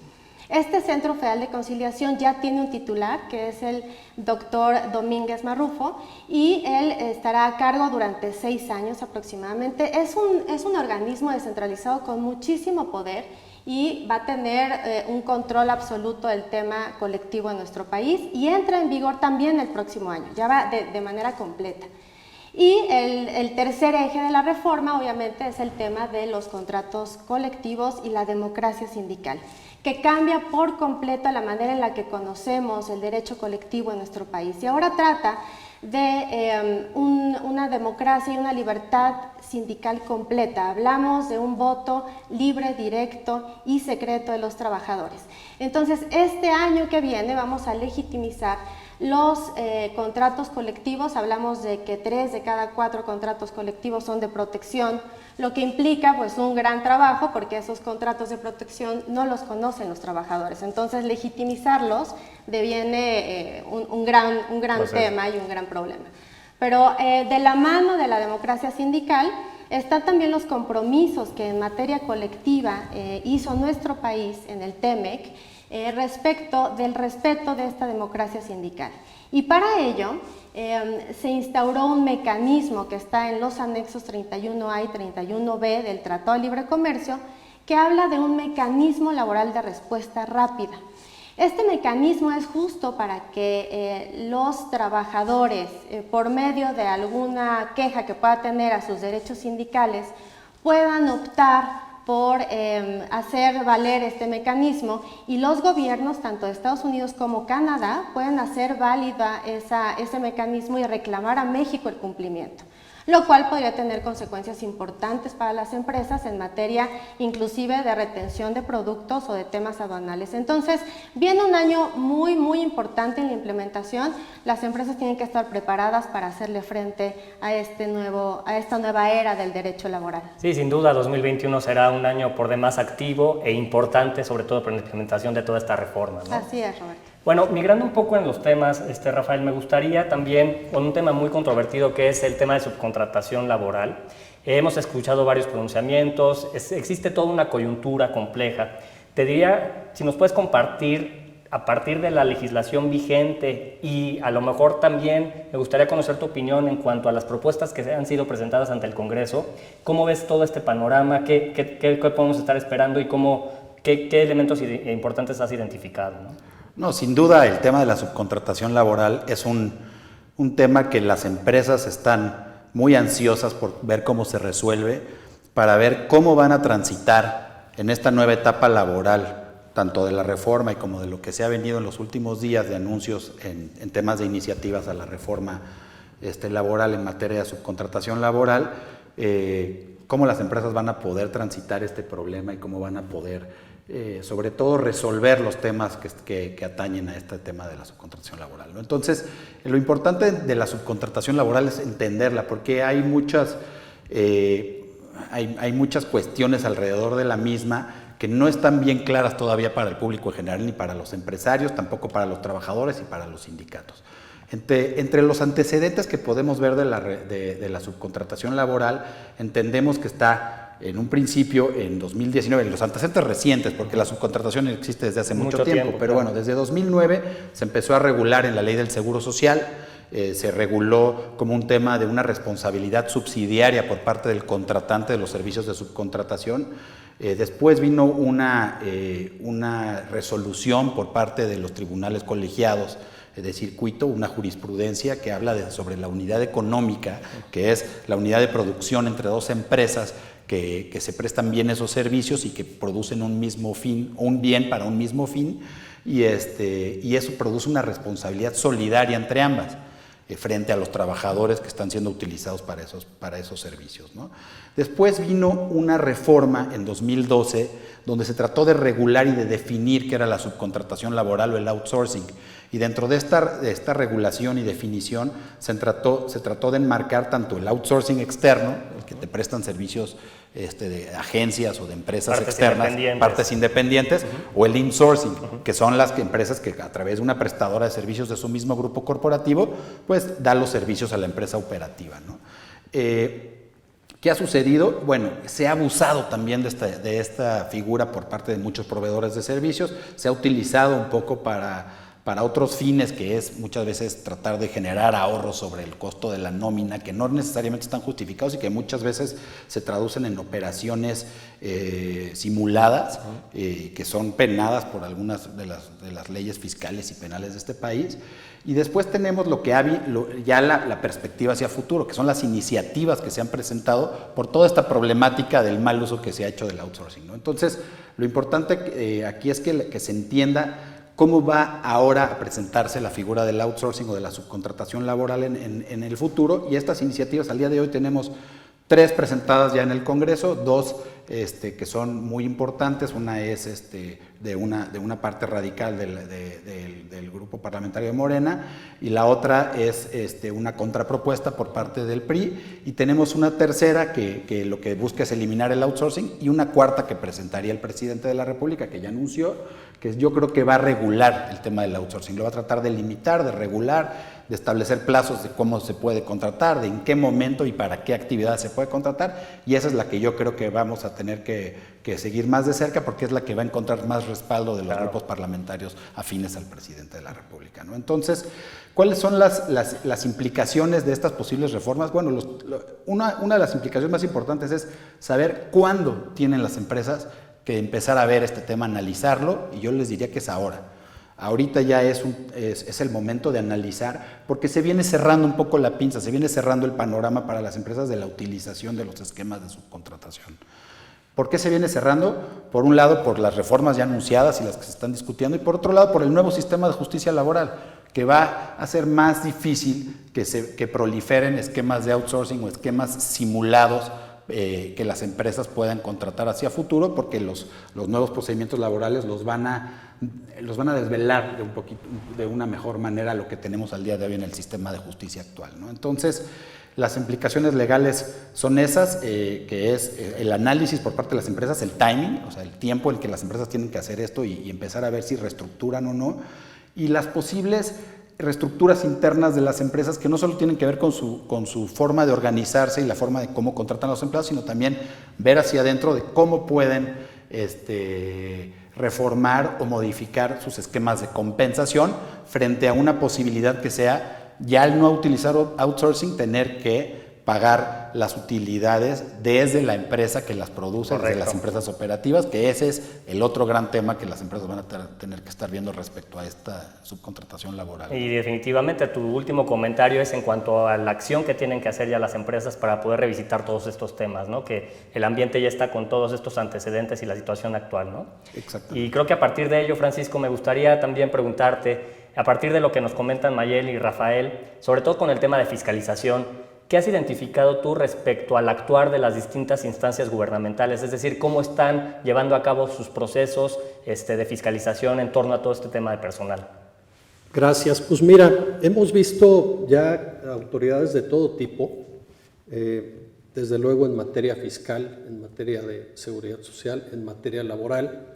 Este Centro Federal de Conciliación ya tiene un titular, que es el doctor Domínguez Marrufo, y él estará a cargo durante 6 años aproximadamente. Es un organismo descentralizado con muchísimo poder y va a tener un control absoluto del tema colectivo en nuestro país y entra en vigor también el próximo año, ya va de manera completa. Y el tercer eje de la reforma obviamente es el tema de los contratos colectivos y la democracia sindical, que cambia por completo la manera en la que conocemos el derecho colectivo en nuestro país y ahora trata de una democracia y una libertad sindical completa. Hablamos de un voto libre, directo y secreto de los trabajadores. Entonces, este año que viene vamos a legitimizar los contratos colectivos. Hablamos de que 3 de cada 4 contratos colectivos son de protección, lo que implica pues un gran trabajo porque esos contratos de protección no los conocen los trabajadores. Entonces, legitimizarlos deviene un gran tema y un gran problema. Pero de la mano de la democracia sindical están también los compromisos que en materia colectiva hizo nuestro país en el TEMEC respecto del respeto de esta democracia sindical. Y para ello se instauró un mecanismo que está en los anexos 31A y 31B del Tratado de Libre Comercio, que habla de un mecanismo laboral de respuesta rápida. Este mecanismo es justo para que los trabajadores, por medio de alguna queja que pueda tener a sus derechos sindicales, puedan optar por hacer valer este mecanismo y los gobiernos, tanto de Estados Unidos como Canadá, pueden hacer válida ese mecanismo y reclamar a México el cumplimiento, lo cual podría tener consecuencias importantes para las empresas en materia inclusive de retención de productos o de temas aduanales. Entonces, viene un año muy, muy importante en la implementación. Las empresas tienen que estar preparadas para hacerle frente a esta nueva era del derecho laboral. Sí, sin duda, 2021 será un año por demás activo e importante, sobre todo por la implementación de toda esta reforma, ¿no? Así es, Roberto. Bueno, migrando un poco en los temas, Rafael, me gustaría también con un tema muy controvertido que es el tema de subcontratación laboral. Hemos escuchado varios pronunciamientos, existe toda una coyuntura compleja. Te diría, si nos puedes compartir a partir de la legislación vigente y a lo mejor también me gustaría conocer tu opinión en cuanto a las propuestas que han sido presentadas ante el Congreso. ¿Cómo ves todo este panorama? ¿Qué podemos estar esperando y qué elementos importantes has identificado, ¿no? No, sin duda el tema de la subcontratación laboral es un tema que las empresas están muy ansiosas por ver cómo se resuelve, para ver cómo van a transitar en esta nueva etapa laboral, tanto de la reforma y como de lo que se ha venido en los últimos días de anuncios en temas de iniciativas a la reforma laboral en materia de subcontratación laboral, cómo las empresas van a poder transitar este problema y cómo van a poder sobre todo resolver los temas que atañen a este tema de la subcontratación laboral, ¿no? Entonces, lo importante de la subcontratación laboral es entenderla, porque hay muchas cuestiones alrededor de la misma que no están bien claras todavía para el público en general, ni para los empresarios, tampoco para los trabajadores y para los sindicatos. Entre los antecedentes que podemos ver de la subcontratación laboral, entendemos que está en un principio, en 2019, los antecedentes recientes, porque la subcontratación existe desde hace mucho tiempo, pero bueno, desde 2009 se empezó a regular en la Ley del Seguro Social, se reguló como un tema de una responsabilidad subsidiaria por parte del contratante de los servicios de subcontratación. Después vino una resolución por parte de los tribunales colegiados de circuito, una jurisprudencia que habla sobre la unidad económica, que es la unidad de producción entre dos empresas que se prestan bien esos servicios y que producen un mismo fin, un bien para un mismo fin, y eso produce una responsabilidad solidaria entre ambas. frente a los trabajadores que están siendo utilizados para esos servicios, ¿no? Después vino una reforma en 2012 donde se trató de regular y de definir qué era la subcontratación laboral o el outsourcing. Y dentro de esta regulación y definición se trató de enmarcar tanto el outsourcing externo, el que te prestan servicios de agencias o de empresas externas, partes independientes, o el insourcing, que son las empresas que a través de una prestadora de servicios de su mismo grupo corporativo, pues da los servicios a la empresa operativa, ¿no? ¿Qué ha sucedido? Bueno, se ha abusado también de esta figura por parte de muchos proveedores de servicios, se ha utilizado un poco para otros fines, que es muchas veces tratar de generar ahorros sobre el costo de la nómina, que no necesariamente están justificados y que muchas veces se traducen en operaciones simuladas, que son penadas por algunas de las leyes fiscales y penales de este país. Y después tenemos la perspectiva hacia futuro, que son las iniciativas que se han presentado por toda esta problemática del mal uso que se ha hecho del outsourcing, ¿no? Entonces, lo importante aquí es que se entienda cómo va ahora a presentarse la figura del outsourcing o de la subcontratación laboral en el futuro. Y estas iniciativas, al día de hoy tenemos 3 presentadas ya en el Congreso, 2 que son muy importantes. Una es de una parte radical del grupo parlamentario de Morena, y la otra es una contrapropuesta por parte del PRI, y tenemos una tercera que lo que busca es eliminar el outsourcing, y una cuarta que presentaría el presidente de la República, que ya anunció, que yo creo que va a regular el tema del outsourcing, lo va a tratar de limitar, de regular, de establecer plazos de cómo se puede contratar, de en qué momento y para qué actividad se puede contratar, y esa es la que yo creo que vamos a tener que seguir más de cerca, porque es la que va a encontrar más respaldo de los grupos parlamentarios afines al presidente de la República, ¿no? Entonces, ¿cuáles son las implicaciones de estas posibles reformas? Bueno, una de las implicaciones más importantes es saber cuándo tienen las empresas que empezar a ver este tema, analizarlo, y yo les diría que es ahora. Ahorita ya es el momento de analizar, porque se viene cerrando un poco la pinza, se viene cerrando el panorama para las empresas de la utilización de los esquemas de subcontratación. ¿Por qué se viene cerrando? Por un lado, por las reformas ya anunciadas y las que se están discutiendo, y por otro lado, por el nuevo sistema de justicia laboral, que va a hacer más difícil que proliferen esquemas de outsourcing o esquemas simulados que las empresas puedan contratar hacia futuro, porque los nuevos procedimientos laborales los van a desvelar de una mejor manera lo que tenemos al día de hoy en el sistema de justicia actual, ¿no? Entonces, las implicaciones legales son esas, que es el análisis por parte de las empresas, el timing, o sea, el tiempo en que las empresas tienen que hacer esto y empezar a ver si reestructuran o no, y las posibles reestructuras internas de las empresas, que no solo tienen que ver con su forma de organizarse y la forma de cómo contratan a los empleados, sino también ver hacia adentro de cómo pueden reformar o modificar sus esquemas de compensación frente a una posibilidad que sea, ya al no utilizar outsourcing, tener que pagar las utilidades desde la empresa que las produce, desde las empresas operativas, que ese es el otro gran tema que las empresas van a tener que estar viendo respecto a esta subcontratación laboral. Y definitivamente tu último comentario es en cuanto a la acción que tienen que hacer ya las empresas para poder revisitar todos estos temas, ¿no? Que el ambiente ya está con todos estos antecedentes y la situación actual, ¿no? Exacto. Y creo que a partir de ello, Francisco, me gustaría también preguntarte, a partir de lo que nos comentan Mayel y Rafael, sobre todo con el tema de fiscalización, ¿qué has identificado tú respecto al actuar de las distintas instancias gubernamentales? Es decir, ¿cómo están llevando a cabo sus procesos de fiscalización en torno a todo este tema de personal? Gracias. Pues mira, hemos visto ya autoridades de todo tipo, desde luego en materia fiscal, en materia de seguridad social, en materia laboral,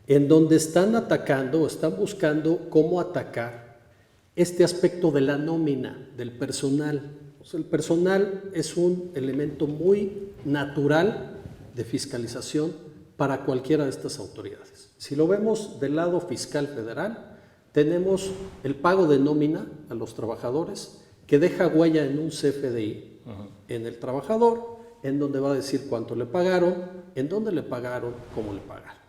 en donde están atacando o están buscando cómo atacar este aspecto de la nómina, del personal. El personal es un elemento muy natural de fiscalización para cualquiera de estas autoridades. Si lo vemos del lado fiscal federal, tenemos el pago de nómina a los trabajadores que deja huella en un CFDI en el trabajador, en donde va a decir cuánto le pagaron, en dónde le pagaron, cómo le pagaron.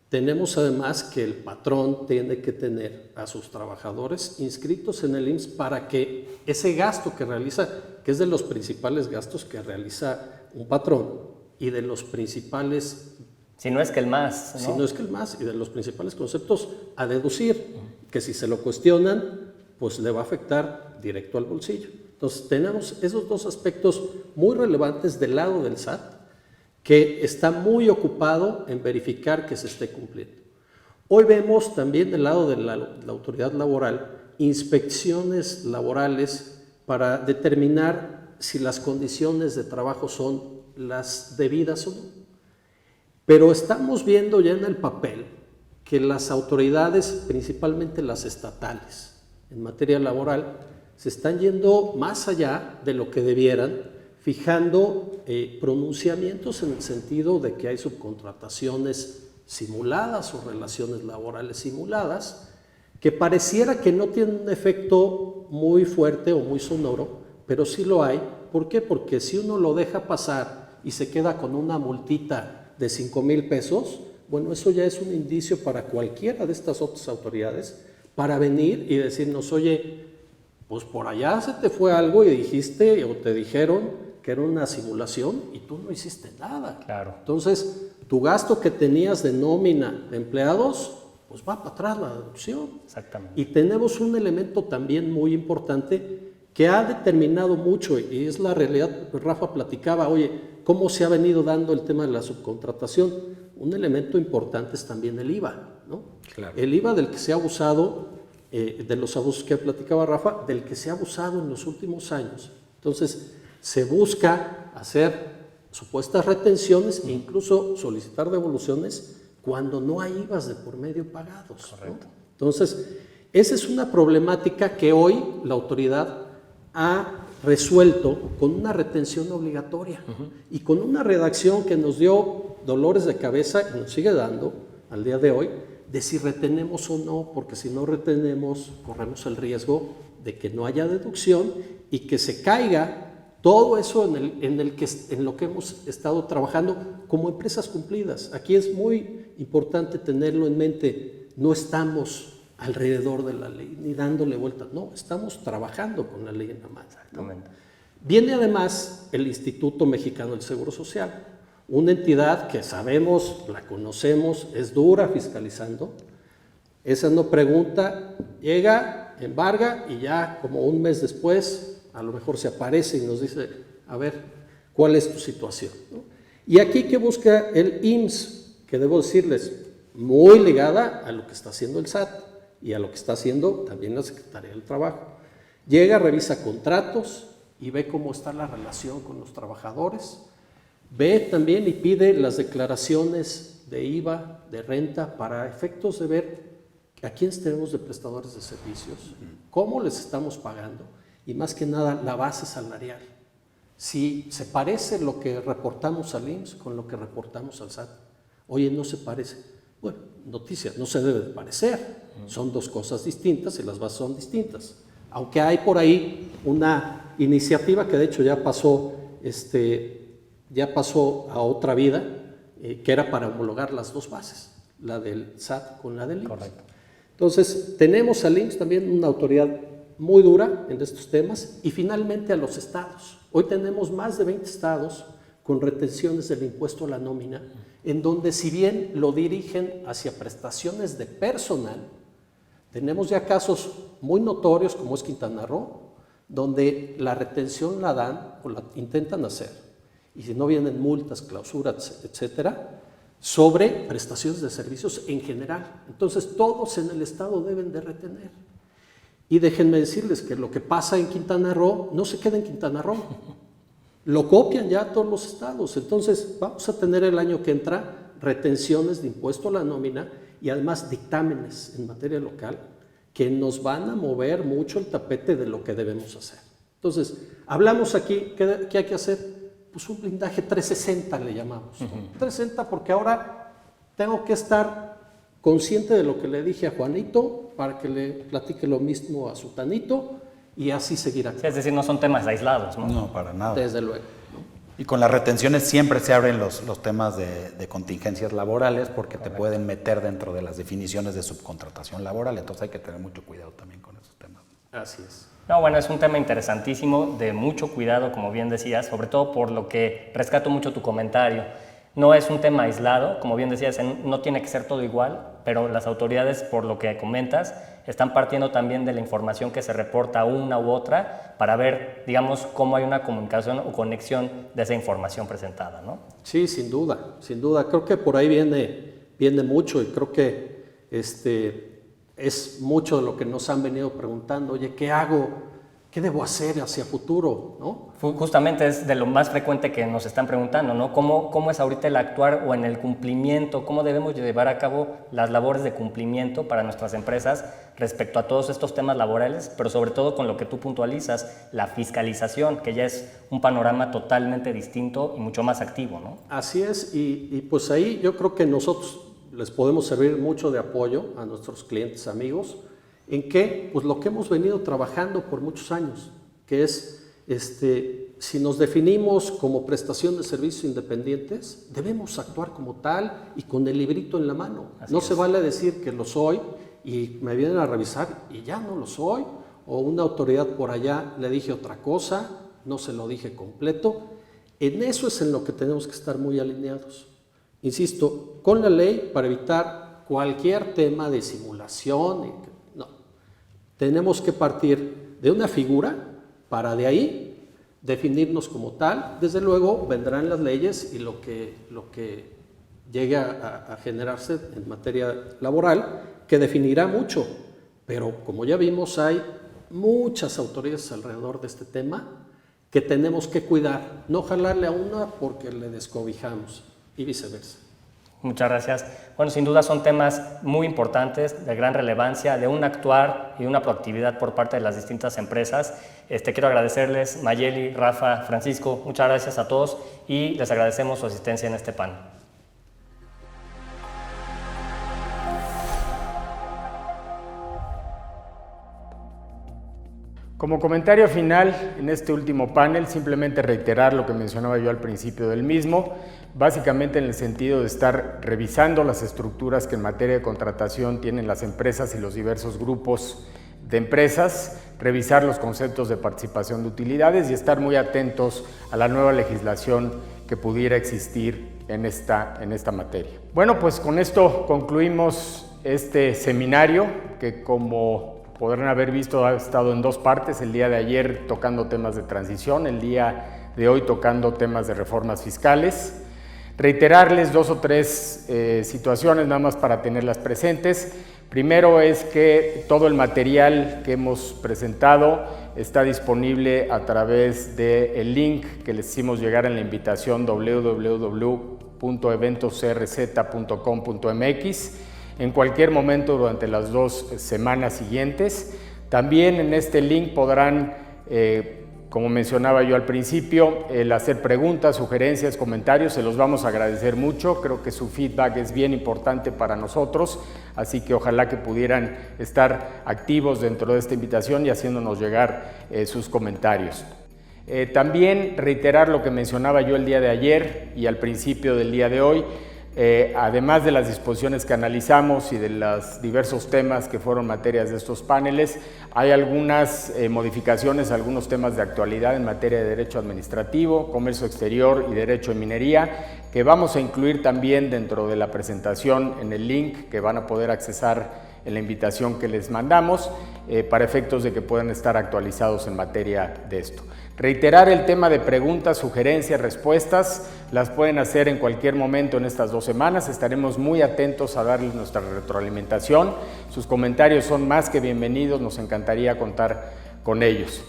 Tenemos además que el patrón tiene que tener a sus trabajadores inscritos en el IMSS para que ese gasto que realiza, que es de los principales gastos que realiza un patrón y de los principales... Si no es que el más, ¿no? Si no es que el más, y de los principales conceptos a deducir, que si se lo cuestionan, pues le va a afectar directo al bolsillo. Entonces tenemos esos dos aspectos muy relevantes del lado del SAT, que está muy ocupado en verificar que se esté cumpliendo. Hoy vemos también del lado de la autoridad laboral inspecciones laborales para determinar si las condiciones de trabajo son las debidas o no. Pero estamos viendo ya en el papel que las autoridades, principalmente las estatales, en materia laboral, se están yendo más allá de lo que debieran, fijando pronunciamientos en el sentido de que hay subcontrataciones simuladas o relaciones laborales simuladas, que pareciera que no tienen un efecto muy fuerte o muy sonoro, pero sí lo hay. ¿Por qué? Porque si uno lo deja pasar y se queda con una multita de 5,000 pesos, bueno, eso ya es un indicio para cualquiera de estas otras autoridades para venir y decirnos, oye, pues por allá se te fue algo y dijiste o te dijeron que era una simulación y tú no hiciste nada. Claro. Entonces, tu gasto que tenías de nómina de empleados, pues va para atrás la deducción. Exactamente. Y tenemos un elemento también muy importante que ha determinado mucho, y es la realidad. Rafa platicaba, oye, cómo se ha venido dando el tema de la subcontratación. Un elemento importante es también el IVA, ¿no? Claro. El IVA del que se ha abusado, de los abusos que platicaba Rafa, del que se ha abusado en los últimos años. Entonces, se busca hacer supuestas retenciones e incluso solicitar devoluciones cuando no hay IVAs de por medio pagados. Correcto. ¿No? Entonces, esa es una problemática que hoy la autoridad ha resuelto con una retención obligatoria y con una redacción que nos dio dolores de cabeza y nos sigue dando al día de hoy, de si retenemos o no, porque si no retenemos corremos el riesgo de que no haya deducción y que se caiga todo eso en lo que hemos estado trabajando como empresas cumplidas. Aquí es muy importante tenerlo en mente. No estamos alrededor de la ley ni dándole vueltas. No, estamos trabajando con la ley en la mano. Exactamente. Viene además el Instituto Mexicano del Seguro Social, una entidad que sabemos, la conocemos, es dura fiscalizando. Esa no pregunta, llega, embarga y ya como un mes después a lo mejor se aparece y nos dice, a ver, ¿cuál es tu situación? ¿No? Y aquí que busca el IMSS, que debo decirles, muy ligada a lo que está haciendo el SAT y a lo que está haciendo también la Secretaría del Trabajo. Llega, revisa contratos y ve cómo está la relación con los trabajadores, ve también y pide las declaraciones de IVA, de renta, para efectos de ver a quiénes tenemos de prestadores de servicios, cómo les estamos pagando, y más que nada la base salarial. Si se parece lo que reportamos al IMSS con lo que reportamos al SAT, oye, no se parece. Bueno, noticia, no se debe de parecer. Son dos cosas distintas y las bases son distintas. Aunque hay por ahí una iniciativa que de hecho ya pasó a otra vida, que era para homologar las dos bases, la del SAT con la del IMSS. Correcto. Entonces, tenemos al IMSS también una autoridad muy dura en estos temas, y finalmente a los estados. Hoy tenemos más de 20 estados con retenciones del impuesto a la nómina, en donde si bien lo dirigen hacia prestaciones de personal, tenemos ya casos muy notorios como es Quintana Roo, donde la retención la dan o la intentan hacer, y si no vienen multas, clausuras, etcétera, sobre prestaciones de servicios en general. Entonces todos en el estado deben de retener. Y déjenme decirles que lo que pasa en Quintana Roo no se queda en Quintana Roo, lo copian ya todos los estados. Entonces vamos a tener el año que entra retenciones de impuesto a la nómina y además dictámenes en materia local que nos van a mover mucho el tapete de lo que debemos hacer. Entonces, hablamos aquí, ¿qué hay que hacer? Pues un blindaje 360 le llamamos. 360 porque ahora tengo que estar consciente de lo que le dije a Juanito para que le platique lo mismo a Sutanito y así seguirá. Sí, es decir, no son temas aislados, ¿no? No, para nada. Desde luego. Y con las retenciones siempre se abren los temas de contingencias laborales porque te pueden meter dentro de las definiciones de subcontratación laboral, entonces hay que tener mucho cuidado también con esos temas. Así es. No, bueno, es un tema interesantísimo, de mucho cuidado, como bien decías, sobre todo por lo que rescato mucho tu comentario. No es un tema aislado, como bien decías, no tiene que ser todo igual, pero las autoridades, por lo que comentas, están partiendo también de la información que se reporta una u otra para ver, digamos, cómo hay una comunicación o conexión de esa información presentada, ¿no? Sí, sin duda, sin duda. Creo que por ahí viene mucho y creo que es mucho de lo que nos han venido preguntando. Oye, ¿qué hago? ¿Qué debo hacer hacia futuro? ¿No? Justamente es de lo más frecuente que nos están preguntando, ¿no? ¿Cómo es ahorita el actuar o en el cumplimiento? ¿Cómo debemos llevar a cabo las labores de cumplimiento para nuestras empresas respecto a todos estos temas laborales, pero sobre todo con lo que tú puntualizas, la fiscalización, que ya es un panorama totalmente distinto y mucho más activo, ¿no? Así es, y pues ahí yo creo que nosotros les podemos servir mucho de apoyo a nuestros clientes, amigos, en que, pues lo que hemos venido trabajando por muchos años, que es, si nos definimos como prestación de servicios independientes, debemos actuar como tal y con el librito en la mano. No se vale decir que lo soy y me vienen a revisar y ya no lo soy, o una autoridad por allá le dije otra cosa, no se lo dije completo. En eso es en lo que tenemos que estar muy alineados. Insisto, con la ley para evitar cualquier tema de simulación. No, tenemos que partir de una figura para de ahí definirnos como tal. Desde luego vendrán las leyes y lo que llegue a generarse en materia laboral, que definirá mucho, pero como ya vimos hay muchas autoridades alrededor de este tema que tenemos que cuidar, no jalarle a una porque le descobijamos y viceversa. Muchas gracias. Bueno, sin duda son temas muy importantes, de gran relevancia, de un actuar y una proactividad por parte de las distintas empresas. Quiero agradecerles, Mayeli, Rafa, Francisco, muchas gracias a todos y les agradecemos su asistencia en este panel. Como comentario final en este último panel, simplemente reiterar lo que mencionaba yo al principio del mismo, básicamente en el sentido de estar revisando las estructuras que en materia de contratación tienen las empresas y los diversos grupos de empresas, revisar los conceptos de participación de utilidades y estar muy atentos a la nueva legislación que pudiera existir en esta materia. Bueno, pues con esto concluimos este seminario que, como podrán haber visto, ha estado en dos partes, el día de ayer tocando temas de transición, el día de hoy tocando temas de reformas fiscales. Reiterarles dos o tres situaciones nada más para tenerlas presentes. Primero es que todo el material que hemos presentado está disponible a través del link que les hicimos llegar en la invitación www.eventoscrz.com.mx. en cualquier momento durante las 2 semanas siguientes. También en este link podrán, como mencionaba yo al principio, el hacer preguntas, sugerencias, comentarios, se los vamos a agradecer mucho. Creo que su feedback es bien importante para nosotros, así que ojalá que pudieran estar activos dentro de esta invitación y haciéndonos llegar sus comentarios. También reiterar lo que mencionaba yo el día de ayer y al principio del día de hoy. Además de las disposiciones que analizamos y de los diversos temas que fueron materias de estos paneles, hay algunas modificaciones, algunos temas de actualidad en materia de derecho administrativo, comercio exterior y derecho de minería, que vamos a incluir también dentro de la presentación en el link que van a poder accesar en la invitación que les mandamos, para efectos de que puedan estar actualizados en materia de esto. Reiterar el tema de preguntas, sugerencias, respuestas, las pueden hacer en cualquier momento en estas 2 semanas, estaremos muy atentos a darles nuestra retroalimentación, sus comentarios son más que bienvenidos, nos encantaría contar con ellos.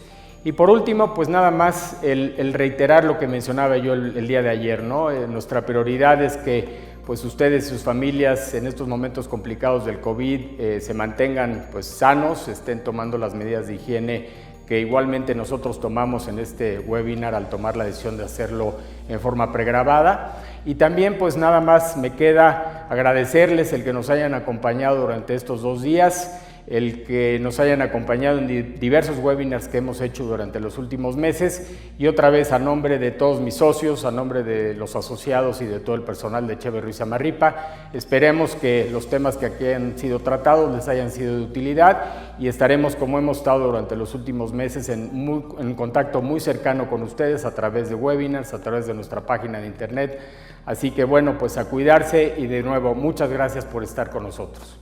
Y por último, pues nada más el reiterar lo que mencionaba yo el día de ayer, ¿no? Nuestra prioridad es que pues ustedes y sus familias en estos momentos complicados del COVID se mantengan pues sanos, estén tomando las medidas de higiene que igualmente nosotros tomamos en este webinar al tomar la decisión de hacerlo en forma pregrabada. Y también pues nada más me queda agradecerles el que nos hayan acompañado durante estos 2 días, el que nos hayan acompañado en diversos webinars que hemos hecho durante los últimos meses y otra vez a nombre de todos mis socios, a nombre de los asociados y de todo el personal de Chever Ruiz Amarripa, esperemos que los temas que aquí han sido tratados les hayan sido de utilidad y estaremos, como hemos estado durante los últimos meses, en contacto muy cercano con ustedes a través de webinars, a través de nuestra página de internet, Así que bueno, pues a cuidarse y de nuevo, muchas gracias por estar con nosotros.